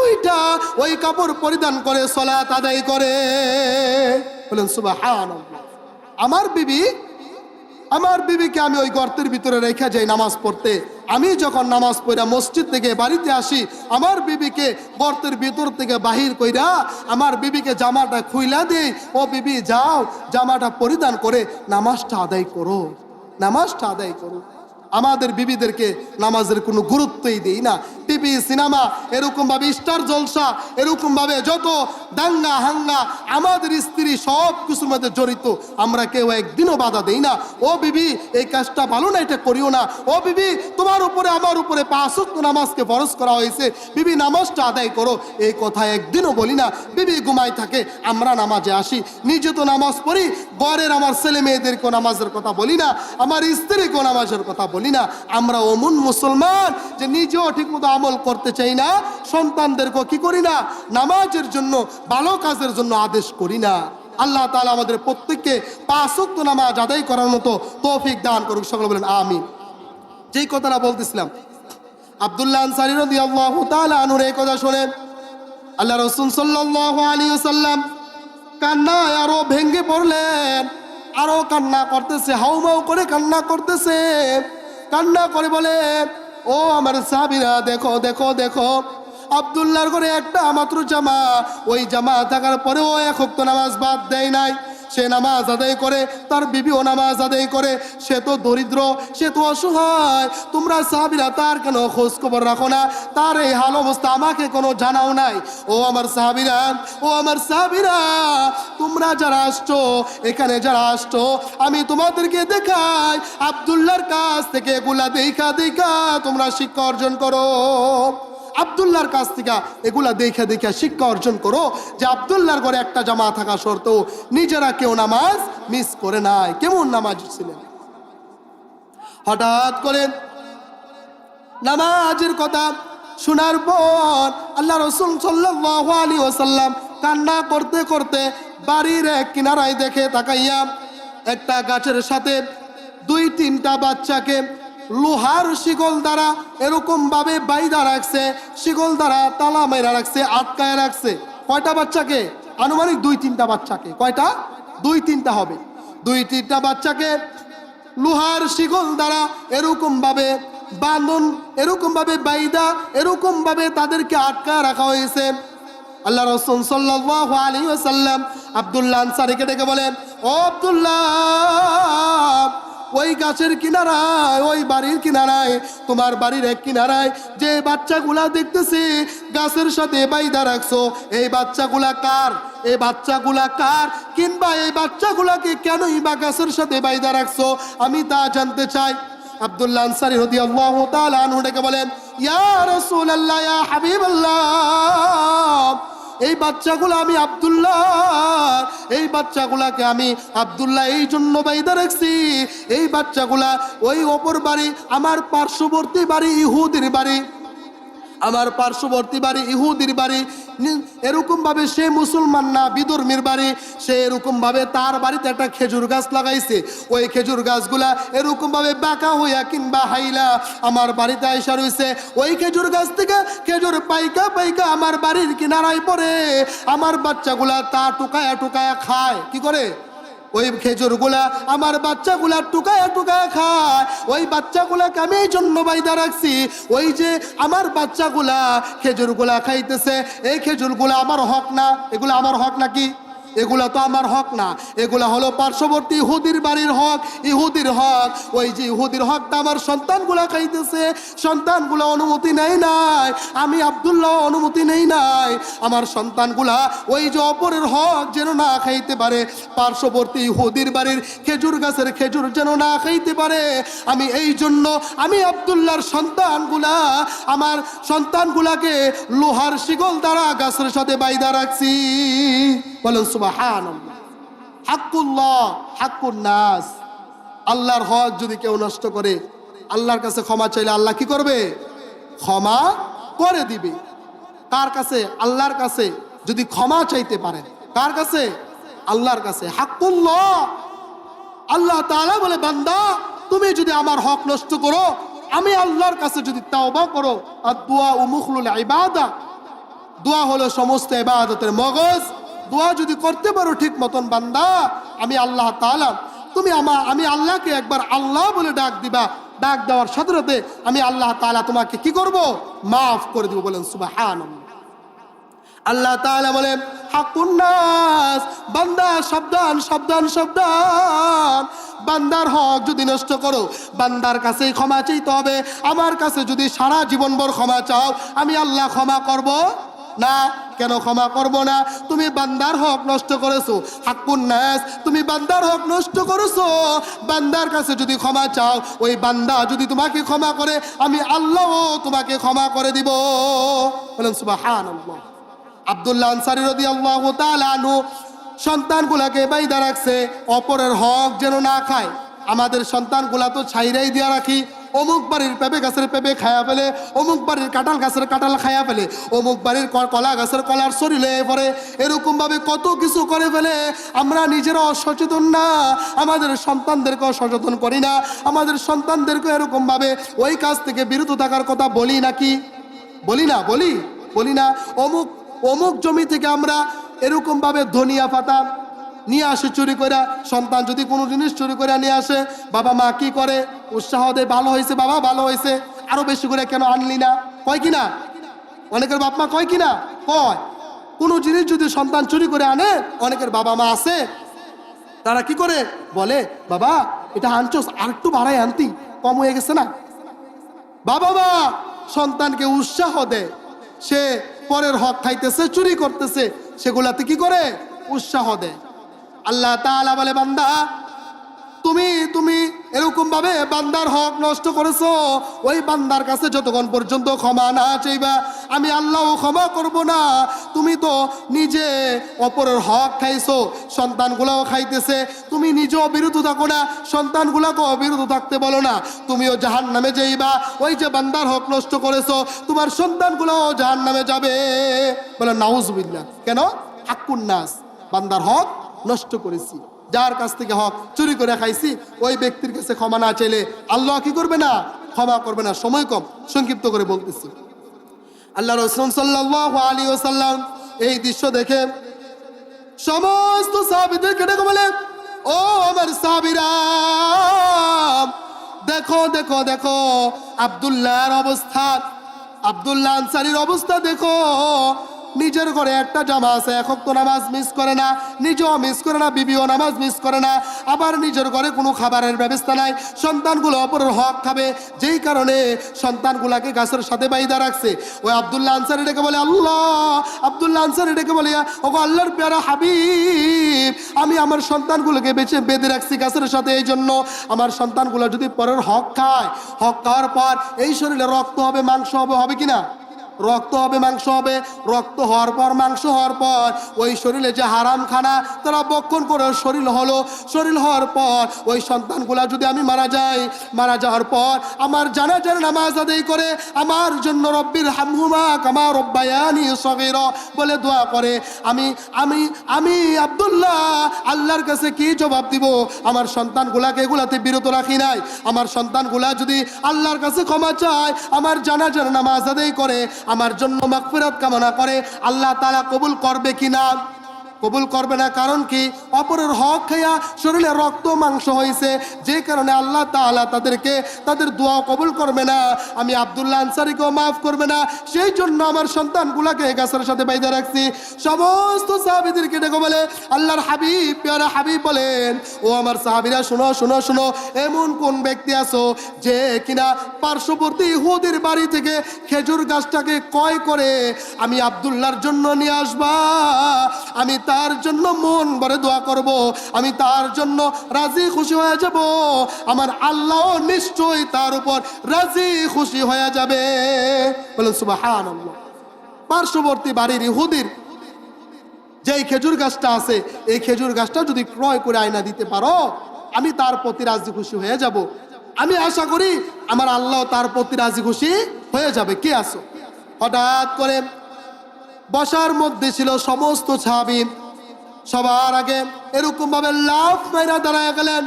Speaker 1: ওই কাপড় পরিধান করে সালাত আদায় করে। বলেন সুবহানাল্লাহ। আমার বিবিকে আমি ওই গর্তের ভিতরে রেখে যাই নামাজ পড়তে। আমি যখন নামাজ পড়া মসজিদ থেকে বাড়িতে আসি, আমার বিবিকে গর্তের ভিতর থেকে বাহির কইরা আমার বিবিকে জামাটা খুইলা দেই, ও বিবি যাও জামাটা পরিধান করে নামাজটা আদায় করো। আমাদের বিবিদেরকে নামাজের কোনো গুরুত্বই দেই না। টিভি, সিনেমা, এরকমভাবে স্টার জলসা, এরকমভাবে যত দাঙ্গা হাঙ্গা, আমাদের স্ত্রী সব কিছুর মধ্যে জড়িত, আমরা কেউ একদিনও বাধা দেই না। ও বিবি, এই কাজটা ভালো না, এটা করিও না। ও বিবি, তোমার উপরে আমার উপরে 5 ওয়াক্ত নামাজকে ফরজ করা হয়েছে, বিবি নামাজটা আদায় করো, এই কথা একদিনও বলি না। বিবি ঘুমাই থাকে, আমরা নামাজে আসি, নিজে তো নামাজ পড়ি, ঘরের আমার ছেলে মেয়েদেরকেও নামাজের কথা বলি না, আমার স্ত্রীকেও নামাজের কথা বলি না। আমরা অমন মুসলমান যে নিজেও ঠিকমতো আমল করতে চাই না, সন্তানদেরকে কি করি না, নামাজের জন্য, ভালো কাজের জন্য আদেশ করি না। আল্লাহ তাআলা আমাদের প্রত্যেককে 5 ওয়াক্ত নামাজ আদায় করার মতো তৌফিক দান করুক। সকলে বলেন আমিন। যেই কথাটা বলতেছিলাম, আব্দুল্লাহ আনসারী রাদিয়াল্লাহু তাআলা আনহুর এই কথা শুনে আল্লাহ রাসূল সাল্লাল্লাহু আলাইহি ওয়াসাল্লাম কান্নায় আরো ভেঙে পড়লেন, আরো কান্না করতেছে, হাউমাউ করে কান্না করতেছে, কান্না করে বলে, ও আমার সাহাবীরা, দেখো দেখো দেখো, আব্দুল্লাহর ঘরে একটা মাত্র জামা, ওই জামা থাকার পরেও 1 ওয়াক্ত নামাজ বাদ দেয় নাই। সে নামাজ আদায় করে, তার বিবিও নামাজ আদায় করে। সে তো দরিদ্র, সে তো অসহায়। তোমরা সাহাবীরা তার কেন খোঁজ খবর রাখো না? তার এই হাল অবস্থা আমাকে কোনো জানাও নাই। ও আমার সাহাবীরা, ও আমার সাহাবীরা, তোমরা যারা আসছো, এখানে যারা আসছো, আমি তোমাদেরকে দেখাই, আব্দুল্লাহর কাছ থেকে এগুলা দেখা দেখা তোমরা শিক্ষা অর্জন করো। আব্দুল্লাহর কাছ থেকে এগুলা দেখে দেখে শিক্ষা অর্জন করো যে আব্দুল্লাহর ঘরে একটা জামা থাকা সত্ত্বেও নিজেরা কেউ নামাজ মিস করে নাই। কেমন নামাজ ছিলেন। হঠাৎ করে নামাজের কথা শোনার পর আল্লাহ রাসূল সাল্লাল্লাহু আলাইহি ওয়াসাল্লাম কান্না করতে করতে বাড়ির এক কিনারায় দেখে তাকাইয়া একটা গাছের সাথে 2-3টা বাচ্চাকে লোহার শিকল দ্বারা এরকম ভাবে বাইধা রাখছে, শিকল দ্বারা তালা মেরা রাখছে, আটকায় রাখছে। কয়টা বাচ্চাকে? আনুমানিক 2-3টা বাচ্চাকে। কয়টা? 2-3টা হবে। 2-3টা বাচ্চাকে লোহার শিকল দ্বারা এরকম ভাবে বাঁধন, এরকম ভাবে বাইদা, এরকম ভাবে তাদেরকে আটকায় রাখা হয়েছে। আল্লাহ রাসূল সাল্লাল্লাহু আলাইহি ওয়াসাল্লাম আব্দুল্লাহ আনসারীকে ডেকে বলেন, ও আব্দুল্লাহ, ওই গাছের কিনারায়, ওই বাড়ির কিনারায়, তোমার বাড়ির এক কিনারায় যে বাচ্চাগুলা দেখতেছি গাছের সাথে বাইদা রাখছো, এই বাচ্চাগুলা কার? এই বাচ্চাগুলা কার? কিংবা এই বাচ্চাগুলাকে কেনই বা গাছের সাথে বাইদা রাখছো, আমি তা জানতে চাই। আব্দুল্লাহ আনসারী রাদিয়াল্লাহু তাআলা আনহু ডেকে বলেন, ইয়া রাসূলুল্লাহ, ইয়া হাবিবাল্লাহ, এই বাচ্চাগুলো আমি আব্দুল্লাহ, এই বাচ্চাগুলাকে আমি আব্দুল্লাহ এই জন্য বাইদা রাখছি, এই বাচ্চাগুলা ওই অপর বাড়ি, আমার পার্শ্ববর্তী বাড়ি ইহুদির বাড়ি, আমার পার্শ্ববর্তী বাড়ি ইহুদির বাড়ি, এরকম ভাবে সে মুসলমান না, বিধর্মীর বাড়ি, সে এরকম ভাবে তার বাড়িতে একটা খেজুর গাছ লাগাইছে, ওই খেজুর গাছগুলা এরকম ভাবে বাঁকা হইয়া কিংবা হাইলা আমার বাড়িতে আইসা রয়েছে। ওই খেজুর গাছ থেকে খেজুর পাইকা পাইকা আমার বাড়ির কিনারায় পড়ে, আমার বাচ্চাগুলা তা টুকায়া টুকায়া খায়। কি করে? ওই খেজুরগুলা আমার বাচ্চাগুলা টুকায়া টুকায়া খায়। ওই বাচ্চাগুলাকে আমি এই জন্য বাইদা রাখছি, ওই যে আমার বাচ্চাগুলা খেজুরগুলা খাইতেছে, এই খেজুরগুলা আমার হক না। এগুলা আমার হক নাকি? এগুলা তো আমার হক না, এগুলা হলো পার্শ্ববর্তী ইহুদির বাড়ির হক, ইহুদির হক। ওই যে ইহুদির হকটা আমার সন্তানগুলা খাইতেছে, সন্তানগুলা অনুমতি নেই নাই, আমি আব্দুল্লাহ অনুমতি নেই নাই। আমার সন্তানগুলা ওই যে অপরের হক যেন না খাইতে পারে, পার্শ্ববর্তী ইহুদির বাড়ির খেজুর গাছের খেজুর যেন না খাইতে পারে, আমি এই জন্য আমি আব্দুল্লাহর সন্তানগুলা, আমার সন্তানগুলাকে লোহার শিকল দ্বারা গাছের সাথে বাইদা রাখছি। বলেন সুবহানাল্লাহ। হাক্কুল্লাহ, হাক্কুন নাস। আল্লাহর হক যদি কেউ নষ্ট করে, আল্লাহর কাছে ক্ষমা চাইলে আল্লাহ কি করবে? ক্ষমা করে দিবে। কার কাছে? আল্লাহর কাছে যদি ক্ষমা চাইতে পারেন। কার কাছে? আল্লাহর কাছে। হাক্কুল্লাহ, আল্লাহ তাআলা বলে, বান্দা তুমি যদি আমার হক নষ্ট করো, আমি আল্লাহর কাছে যদি তাওবা করো, আর দুআ মুখলুল ইবাদা, দোয়া হলো সমস্ত ইবাদতের মগজ। দোয়া যদি করতে পারো ঠিক মতন, বান্দা আমি আল্লাহ তাআলা, তুমি আমি আল্লাহকে একবার আল্লাহ বলে ডাক দিবা, ডাক দেওয়ার সাথে সাথে আমি আল্লাহ তাআলা তোমাকে কি করব? মাফ করে দিব। বলেন সুবহানাল্লাহ। আল্লাহ তাআলা বলেন, হাক্কুন নাস, বান্দা সাবধান সাবধান সাবধান, বান্দার হক যদি নষ্ট করো, বান্দার কাছেই ক্ষমা চাইতে হবে। আমার কাছে যদি সারা জীবনভর ক্ষমা চাও, আমি আল্লাহ ক্ষমা করব না। কেন ক্ষমা করব না? তুমি বান্দার হক নষ্ট করেছো। হাক্কুন নাস, তুমি বান্দার হক নষ্ট করেছো। বান্দার কাছে যদি ক্ষমা চাও, ওই বান্দা যদি তোমাকে ক্ষমা করে, আমি আল্লাহও তোমাকে ক্ষমা করে দিব। বলেন সুবহানাল্লাহ। আব্দুল্লাহ আনসারী রাদিয়াল্লাহু তাআলা আনহু সন্তানগুলাকে বাইদা রাখছে, অপরের হক যেন না খায়। আমাদের সন্তানগুলা তো ছাইরাই দিয়া রাখি, অমুক বাড়ির পেঁপে গাছের পেঁপে খায়া ফেলে, অমুক বাড়ির কাঁঠাল গাছের কাঁঠাল খায়া ফেলে, অমুক বাড়ির কলা গাছের কলার শরীরে পড়ে, এরকমভাবে কত কিছু করে ফেলে। আমরা নিজেরা অসচেতন না, আমাদের সন্তানদেরকেও সচেতন করি না, আমাদের সন্তানদেরকে এরকমভাবে ওই কাজ থেকে বিরত থাকার কথা বলি নাকি? বলি না? বলি না? অমুক অমুক জমি থেকে আমরা এরকমভাবে ধনিয়া পাতা নিয়ে আসে চুরি করে। সন্তান যদি কোনো জিনিস চুরি করে নিয়ে আসে, বাবা মা কি করে? উৎসাহ দেয়, ভালো হয়েছে বাবা, ভালো হয়েছে, আরো বেশি করে কেন আনলি না? কয় কিনা? অনেকের বাপ মা কয় কিনা? কয়। কোনো জিনিস যদি সন্তান চুরি করে আনে, অনেকের বাবা মা আছে তারা কি করে বলে, বাবা এটা আনছোস আর একটু বাড়াই আনতি, কম হয়ে গেছে না? বাবা মা সন্তানকে উৎসাহ দেয়, সে পরের হক খাইতেছে, চুরি করতেছে, সেগুলাতে কি করে? উৎসাহ দেয়। আল্লাহ তাআলা বলে, বান্দা তুমি এরকম ভাবে বান্দার হক নষ্ট করেছো, ওই বান্দার কাছে যতক্ষণ পর্যন্ত ক্ষমা না চাইবা, আমি আল্লাহ ক্ষমা করব না। তুমি তো নিজে অপরের হক খাইছো, সন্তানগুলাও খাইতেছে, তুমি নিজেও বিরত থাকো না, সন্তানগুলাকেও বিরত থাকতে বলো না, তুমিও জাহান্নামে যাইবা। ওই যে বান্দার হক নষ্ট করেছো, তোমার সন্তানগুলাও জাহান্নামে যাবে। বলে নাউজুবিল্লাহ। কেন? হাক্কুন নাস, বান্দার হক নষ্ট করেছি, যার কাছ থেকে হক চুরি করে খাইছি, ওই ব্যক্তির কাছে ক্ষমা না চাইলে আল্লাহ কি করবে না? ক্ষমা করবে না। সময় কম, সংক্ষিপ্ত করে বলতেছি। আল্লাহ রাসূল সাল্লাল্লাহু আলাইহি ওয়াসাল্লাম এই দৃশ্য দেখে সমস্ত সাহাবীদেরকে ডেকে বলে, ও আমার সাহাবীরা, দেখো দেখো দেখো আব্দুল্লাহর অবস্থা, আব্দুল্লাহ আনসারীর অবস্থা দেখো। নিজের ঘরে একটা জামা আছে, এক ওয়াক্ত নামাজ মিস করে না, নিজেও মিস করে না, বিবিও নামাজ মিস করে না, আবার নিজের ঘরে কোনো খাবারের ব্যবস্থা নাই, সন্তানগুলো অপরের হক খাবে, যেই কারণে সন্তানগুলাকে গাছের সাথে বাইদা রাখছে। ওই আব্দুল্লাহ আনসারী ডেকে বলে, আল্লাহ, আব্দুল্লাহ আনসারী ডেকে বলে, ওগো আল্লাহর প্যারা হাবিব, আমি আমার সন্তানগুলোকে বেঁধে রাখছি গাছের সাথে, এই জন্য আমার সন্তানগুলো যদি পরের হক খায়, হক খাওয়ার পর এই শরীরে রক্ত হবে, মাংস হবে, হবে কিনা? রক্ত হবে, মাংস হবে, রক্ত হওয়ার পর, মাংস হওয়ার পর ওই শরীরে যে হারাম খানা তারা বক্ষণ করে শরীর হলো, শরীর হওয়ার পর ওই সন্তানগুলা যদি আমি মারা যাই, মারা যাওয়ার পর আমার জানাজার নামাজ আদায় করে আমার জন্য রব্বির হামহুমা কামা রব্বায়ানি সগীরা বলে দোয়া করে, আমি আমি আমি আব্দুল্লাহ আল্লাহর কাছে কি জবাব দিব? আমার সন্তানগুলাকে এগুলাতে বিরত রাখি নাই। আমার সন্তানগুলা যদি আল্লাহর কাছে ক্ষমা চায়, আমার জানাজার নামাজ আদায় করে, আমার জন্য মাগফিরাত কামনা করে, আল্লাহ তাআলা কবুল করবে কিনা? কবুল করবে না। কারণ কি? অপরের হক খাইয়া শরীরে রক্ত মাংস হয়েছে, যে কারণে আল্লাহ তাআলা তাদেরকে তাদের দোয়া কবুল করবে না, আমি আব্দুল্লাহ আনসারীকেও মাফ করবে না। সেই জন্য আমার সন্তানগুলাকে গাছের সাথে বাইধা রাখছি। সমস্ত সাহাবীদেরকে ডেকে বলে, আল্লাহর হাবিব, প্যারা হাবিব বলেন, ও আমার সাহাবীরা, শোনো শোনো শোনো, এমন কোন ব্যক্তি আছো যে কিনা পার্শ্ববর্তী ইহুদির বাড়ি থেকে খেজুর গাছটাকে ক্রয় করে আমি আব্দুল্লাহর জন্য নিয়ে আসবা, আমি তার জন্য মন ভরে দোয়া করব, আমি তার জন্য রাজি খুশি হয়ে যাব, আমার আল্লাহ নিশ্চয়ই তার উপর রাজি খুশি হয়ে যাবে। বলেন সুবহানাল্লাহ। পার্শ্ববর্তী বাড়ির ইহুদির যেই খেজুর গাছটা আছে, এই খেজুর গাছটা যদি ক্রয় করে আয়না দিতে পারো, আমি তার প্রতি রাজি খুশি হয়ে যাব। আমি আশা করি আমার আল্লাহ তার প্রতি রাজি খুশি হয়ে যাবে। কে আসো? হঠাৎ করে বসার মধ্যে ছিল সমস্ত সাহাবী, সবার আগে এরকম ভাবে লাফ মাইরা দাঁড়ায় গেলেন,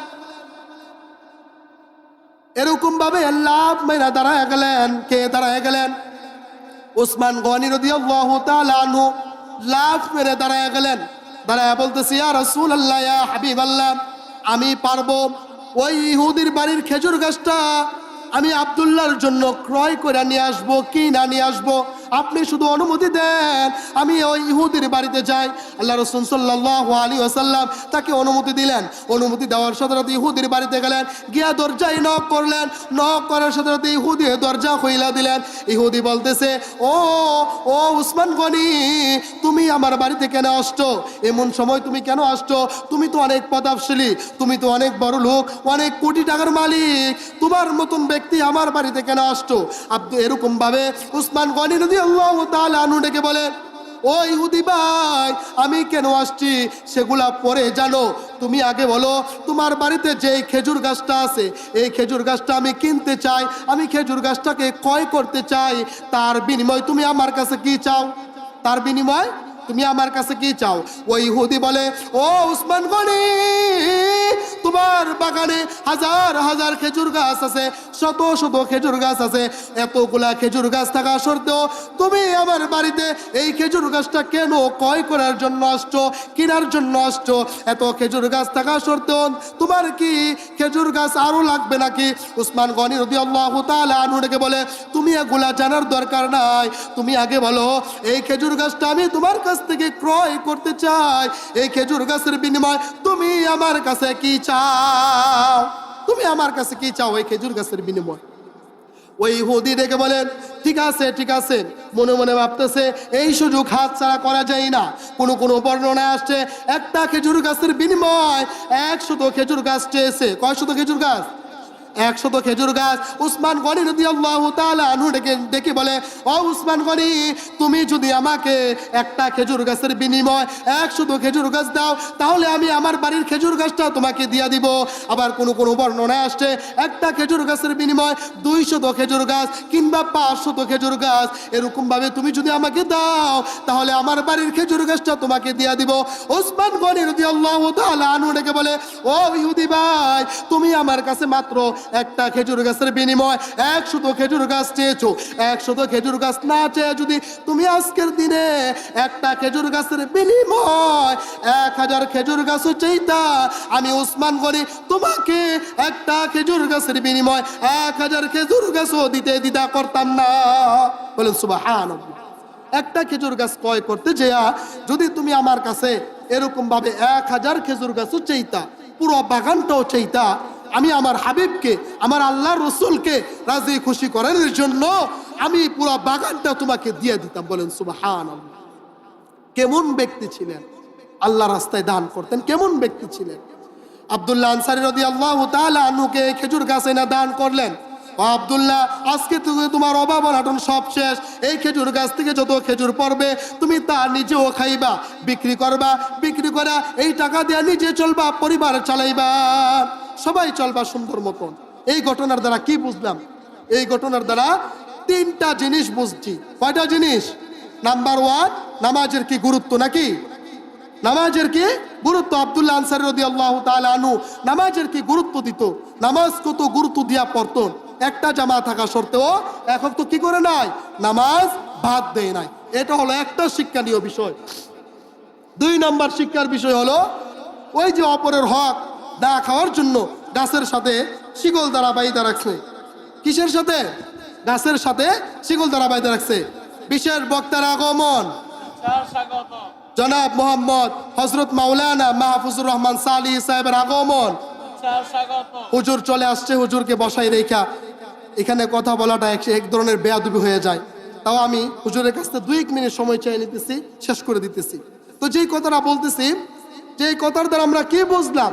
Speaker 1: এরকম ভাবে লাফ মাইরা দাঁড়ায় গেলেন। কে দাঁড়ায় গেলেন? উসমান গনি রাদিয়াল্লাহু তাআলা আনহু লাফ মেরে দাঁড়ায় গেলেন, দাঁড়ায় বলতেছে, ইয়া রাসূলুল্লাহ, ইয়া হাবিবাল্লাহ, আমি পারবো ওই ইহুদির বাড়ির খেজুর গাছটা আমি আব্দুল্লাহর জন্য ক্রয় করে নিয়ে আসবো কি না নিয়ে আসবো, আপনি শুধু অনুমতি দেন, আমি ওই ইহুদির বাড়িতে যাই। আল্লাহ রাসূল সাল্লাল্লাহু আলাইহি ওয়াসাল্লাম তাকে অনুমতি দিলেন। অনুমতি দেওয়ার সাথে সাথে ইহুদির বাড়িতে গেলেন, গিয়া দরজায় নক করলেন, নক করার সাথে সাথে ইহুদি দরজা খুইলা দিলেন। ইহুদি বলতেছে, ও ও উসমান গনি, তুমি আমার বাড়িতে কেন আসছো? এমন সময় তুমি কেন আসছো? তুমি তো অনেক প্রতাপশালী, তুমি তো অনেক বড় লোক, অনেক কোটি টাকার মালিক, তোমার মতন ব্যক্তি আমার বাড়িতে কেন আসছো? এরকম ভাবে উসমান গনি রাদিয়াল্লাহু তাআলা আনহু ডেকে বলেন, ও ও ইহুদি ভাই, আমি কেন আসছি সেগুলা পরে জানো। তুমি আগে বলো, তোমার বাড়িতে যেই খেজুর গাছটা আছে, এই খেজুর গাছটা আমি কিনতে চাই, আমি খেজুর গাছটাকে ক্রয় করতে চাই। তার বিনিময় তুমি আমার কাছে কি চাও? তার বিনিময় তুমি আমার কাছে কি চাও? ওই ইহুদি বলে, ও উসমান গনি, তোমার বাগানে হাজার হাজার খেজুর গাছ আছে, শত শত খেজুর গাছ আছে, এতগুলা খেজুর গাছ থাকা সত্ত্বেও তুমি আমার বাড়িতে এই খেজুর গাছটা কেন ক্রয় করার জন্য আসছো, কেনার জন্য আসছো? এত খেজুর গাছ থাকা সত্ত্বেও তোমার কি খেজুর গাছ আরো লাগবে নাকি? উসমান গনি রাদিয়াল্লাহু তাআলা আনহু ডেকে বলে, তুমি এগুলা জানার দরকার নাই, তুমি আগে বলো এই খেজুর গাছটা আমি তোমার কাছ থেকে ক্রয় করতে চাই, এই খেজুর গাছের বিনিময় তুমি আমার কাছে কি চাও? তুমি আমার কাছে কি চাও এই খেজুর গাছের বিনিময়? ওই ইহুদি ডেকে বলেন, ঠিক আছে ঠিক আছে। মনে মনে ভাবতেছে এই সুযোগ হাত ছাড়া করা যায় না। কোনো বর্ণনায় আসছে একটা খেজুর গাছের বিনিময় 100 খেজুর গাছ চেয়েছে। কয় শত খেজুর গাছ? 100 খেজুর গাছ। উসমান গনি রাদিয়াল্লাহু তাআলা আনহু ডেকে বলে, ও উসমান গনি, তুমি যদি আমাকে একটা খেজুর গাছের বিনিময় 100 খেজুর গাছ দাও, তাহলে আমি আমার বাড়ির খেজুর গাছটা তোমাকে দিয়ে দিব। আবার কোনো বর্ণনায় আসছে একটা খেজুর গাছের বিনিময় 200 খেজুর গাছ কিংবা 500 খেজুর গাছ। এরকম ভাবে তুমি যদি আমাকে দাও, তাহলে আমার বাড়ির খেজুর গাছটা তোমাকে দিয়ে দিব। উসমান গনি রাদিয়াল্লাহু তাআলা আনহু ডেকে বলে, ও ইহুদি ভাই, তুমি আমার কাছে মাত্র একটা খেজুর গাছের বিনিময় 100 খেজুর গাছ চেয়েছো। 100 খেজুর গাছ না চেয়ে যদি তুমি আজকের দিনে একটা খেজুর গাছের বিনিময় 1000 খেজুর গাছও চাইতা, আমি উসমান গনি তোমাকে একটা খেজুর গাছের বিনিময় 1000 খেজুর গাছও দিতে দ্বিধা করতাম না। বলেন সুবহানাল্লাহ। একটা খেজুর গাছ ক্রয় করতে যেয়া যদি তুমি আমার কাছে এরকম ভাবে 1000 খেজুর গাছও চাইতা, পুরো বাগানটাও চাইতা, আমি আমার হাবিবকে, আমার আল্লাহ রসুলকে রাজি খুশি করার জন্য আমি পুরো বাগানটা তোমাকে দিয়ে দিতাম। বলেন সুবহানাল্লাহ। কেমন ব্যক্তি ছিলেন? আল্লাহ রাস্তায় দান করতেন। কেমন ব্যক্তি ছিলেন? আব্দুল্লাহ আনসারী রাদিয়াল্লাহু তাআলা আনহুকে খেজুর গাছ এনে দান করলেন। ও আব্দুল্লাহ, আজকে তুমি তোমার অভাব অনাটন সব শেষ। এই খেজুর গাছ থেকে যত খেজুর পড়বে তুমি তা নিজেও খাইবা, বিক্রি করবা, বিক্রি করা এই টাকা দিয়ে নিজে চলবা, পরিবার চালাইবা, সবাই চলবা সুন্দর মতন। এই ঘটনার দ্বারা কি বুঝলাম? এই ঘটনার দ্বারা 3টা জিনিস বুঝছি। কয়টা জিনিস? নাম্বার 1, নামাজের কি গুরুত্ব, নাকি? নামাজের কি গুরুত্ব। আব্দুল্লাহ আনসারী রাদিয়াল্লাহু তাআলা আনহু নামাজের কি গুরুত্ব দিত, নামাজ কত গুরুত্ব দিয়া পড়তো। একটা জামা থাকা সত্ত্বেও এখন তো কি করে নাই, নামাজ বাদ দেয় নাই। এটা হলো একটা শিক্ষণীয় বিষয়। 2 নম্বর শিক্ষার বিষয় হলো ওই যে অপরের হক না খাওয়ার জন্য গাছের সাথে শিকল দ্বারা বাইধা রাখছে। কিসের সাথে? গাছের সাথে শিকল দ্বারা বাইধা রাখছে। বিশেষ বক্তার আগমন, জনাব মোহাম্মদ হযরত মাওলানা মাহফুজুর রহমান সালি সাহেবের আগমন। হুজুর চলে আসছে, হুজুরকে বসাই রেখা এখানে কথা বলাটা এক ধরনের বেয়াদবি হয়ে যায়। তাও আমি হুজুরের কাছ থেকে 2 মিনিট সময় চেয়ে নিতেছি, শেষ করে দিতেছি। তো যেই কথাটা বলতেছি, যেই কথার দ্বারা আমরা কি বুঝলাম?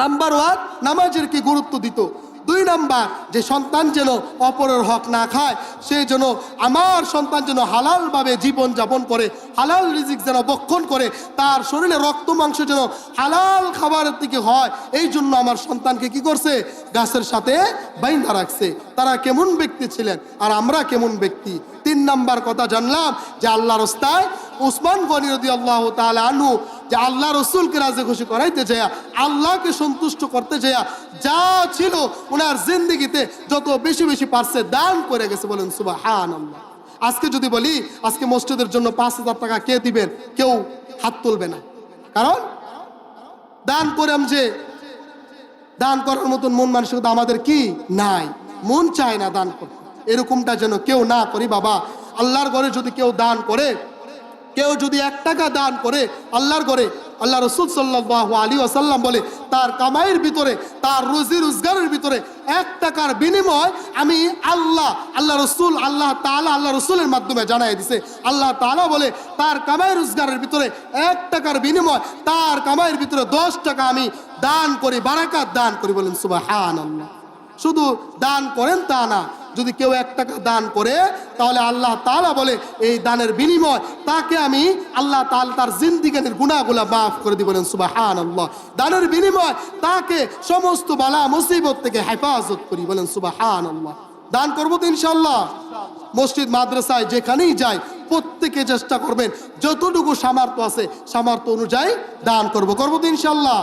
Speaker 1: নাম্বার 1, নামাজের কি গুরুত্ব দিত। 2 নাম্বার, যে সন্তান যেন অপরের হক না খায়, সে যেন, আমার সন্তান যেন হালালভাবে জীবন যাপন করে, হালাল রিজিক যেন ভক্ষণ করে, তার শরীরে রক্ত মাংস যেন হালাল খাবারের দিকে হয়, এই জন্য আমার সন্তানকে কি করছে? গাছের সাথে বাইন্ধা রাখছে। তারা কেমন ব্যক্তি ছিলেন আর আমরা কেমন ব্যক্তি? 3 নাম্বার কথা জানলাম যে আল্লাহ রাস্তায় উসমান গনি রাদিয়াল্লাহু তাআলা আনহু যে আল্লাহ রসুলকে রাজি খুশি করাইতে যায়, আল্লাহকে সন্তুষ্ট করতে যায়, যা ছিল ওনার জিন্দেগিতে যত বেশি বেশি পারছে দান করে গেছে। বলেন সুবহানাল্লাহ। আজকে যদি বলি আজকে মসজিদের জন্য 5000 টাকা কে দিবেন, কেউ হাত তুলবে না। কারণ দান করাম যে দান করার মতন মন মানসিকতা আমাদের কি নাই, মন চায় না দান করতে। এরকমটা যেন কেউ না করি বাবা। আল্লাহর ঘরে যদি কেউ দান করে, কেউ যদি 1 টাকা দান করে আল্লাহর ঘরে, আল্লাহ রসুল সাল্লাল্লাহু আলাইহি ওয়াসাল্লাম বলে তার কামাইয়ের ভিতরে, তার রুজি রোজগারের ভিতরে 1 টাকার বিনিময় আমি আল্লাহ রসুল, আল্লাহ তাআলা আল্লাহ রসুলের মাধ্যমে জানাই দিছে। আল্লাহ তাআলা বলে তার কামাই রোজগারের ভিতরে 1 টাকার বিনিময় তার কামাইয়ের ভিতরে 10 টাকা আমি দান করি, বারাকাত দান করি। বলেন সুবহানাল্লাহ। শুধু দান করেন তা না, যদি কেউ 1 টাকা দান করে তাহলে আল্লাহ তাআলা বলে এই দানের বিনিময় তাকে আমি আল্লাহ তাআলা তার জিন্দেগীর গুনাহগুলো মাফ করে দিব। বলেন সুবহানাল্লাহ। দানের বিনিময় তাকে সমস্ত বালা মুসিবত থেকে হেফাজত করি। বলেন সুবহানাল্লাহ। দান করবো তো ইনশাআল্লাহ। মসজিদ মাদ্রাসায় যেখানেই যাই প্রত্যেকে চেষ্টা করবেন যতটুকু সামর্থ্য আছে সামর্থ্য অনুযায়ী দান করবো তো ইনশাআল্লাহ।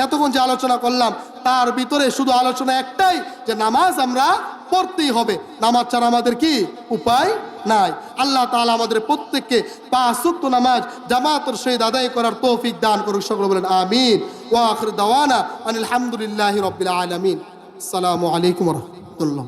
Speaker 1: এতক্ষণ যে আলোচনা করলাম তার ভিতরে শুধু আলোচনা একটাই যে নামাজ আমরা পড়তেই হবে, নামাজ ছাড়া আমাদের কি উপায় নাই। আল্লাহ তাআলা আমাদের প্রত্যেককে 5 ওয়াক্ত নামাজ জামাতের সহিত আদায় করার তৌফিক দান করুক। সকলে বলেন আমিন। ওয়া আখির দাওয়ানা আনিল হামদুলিল্লাহি রাব্বিল আলামিন। আসসালামু আলাইকুম ওয়া রাহমাতুল্লাহ।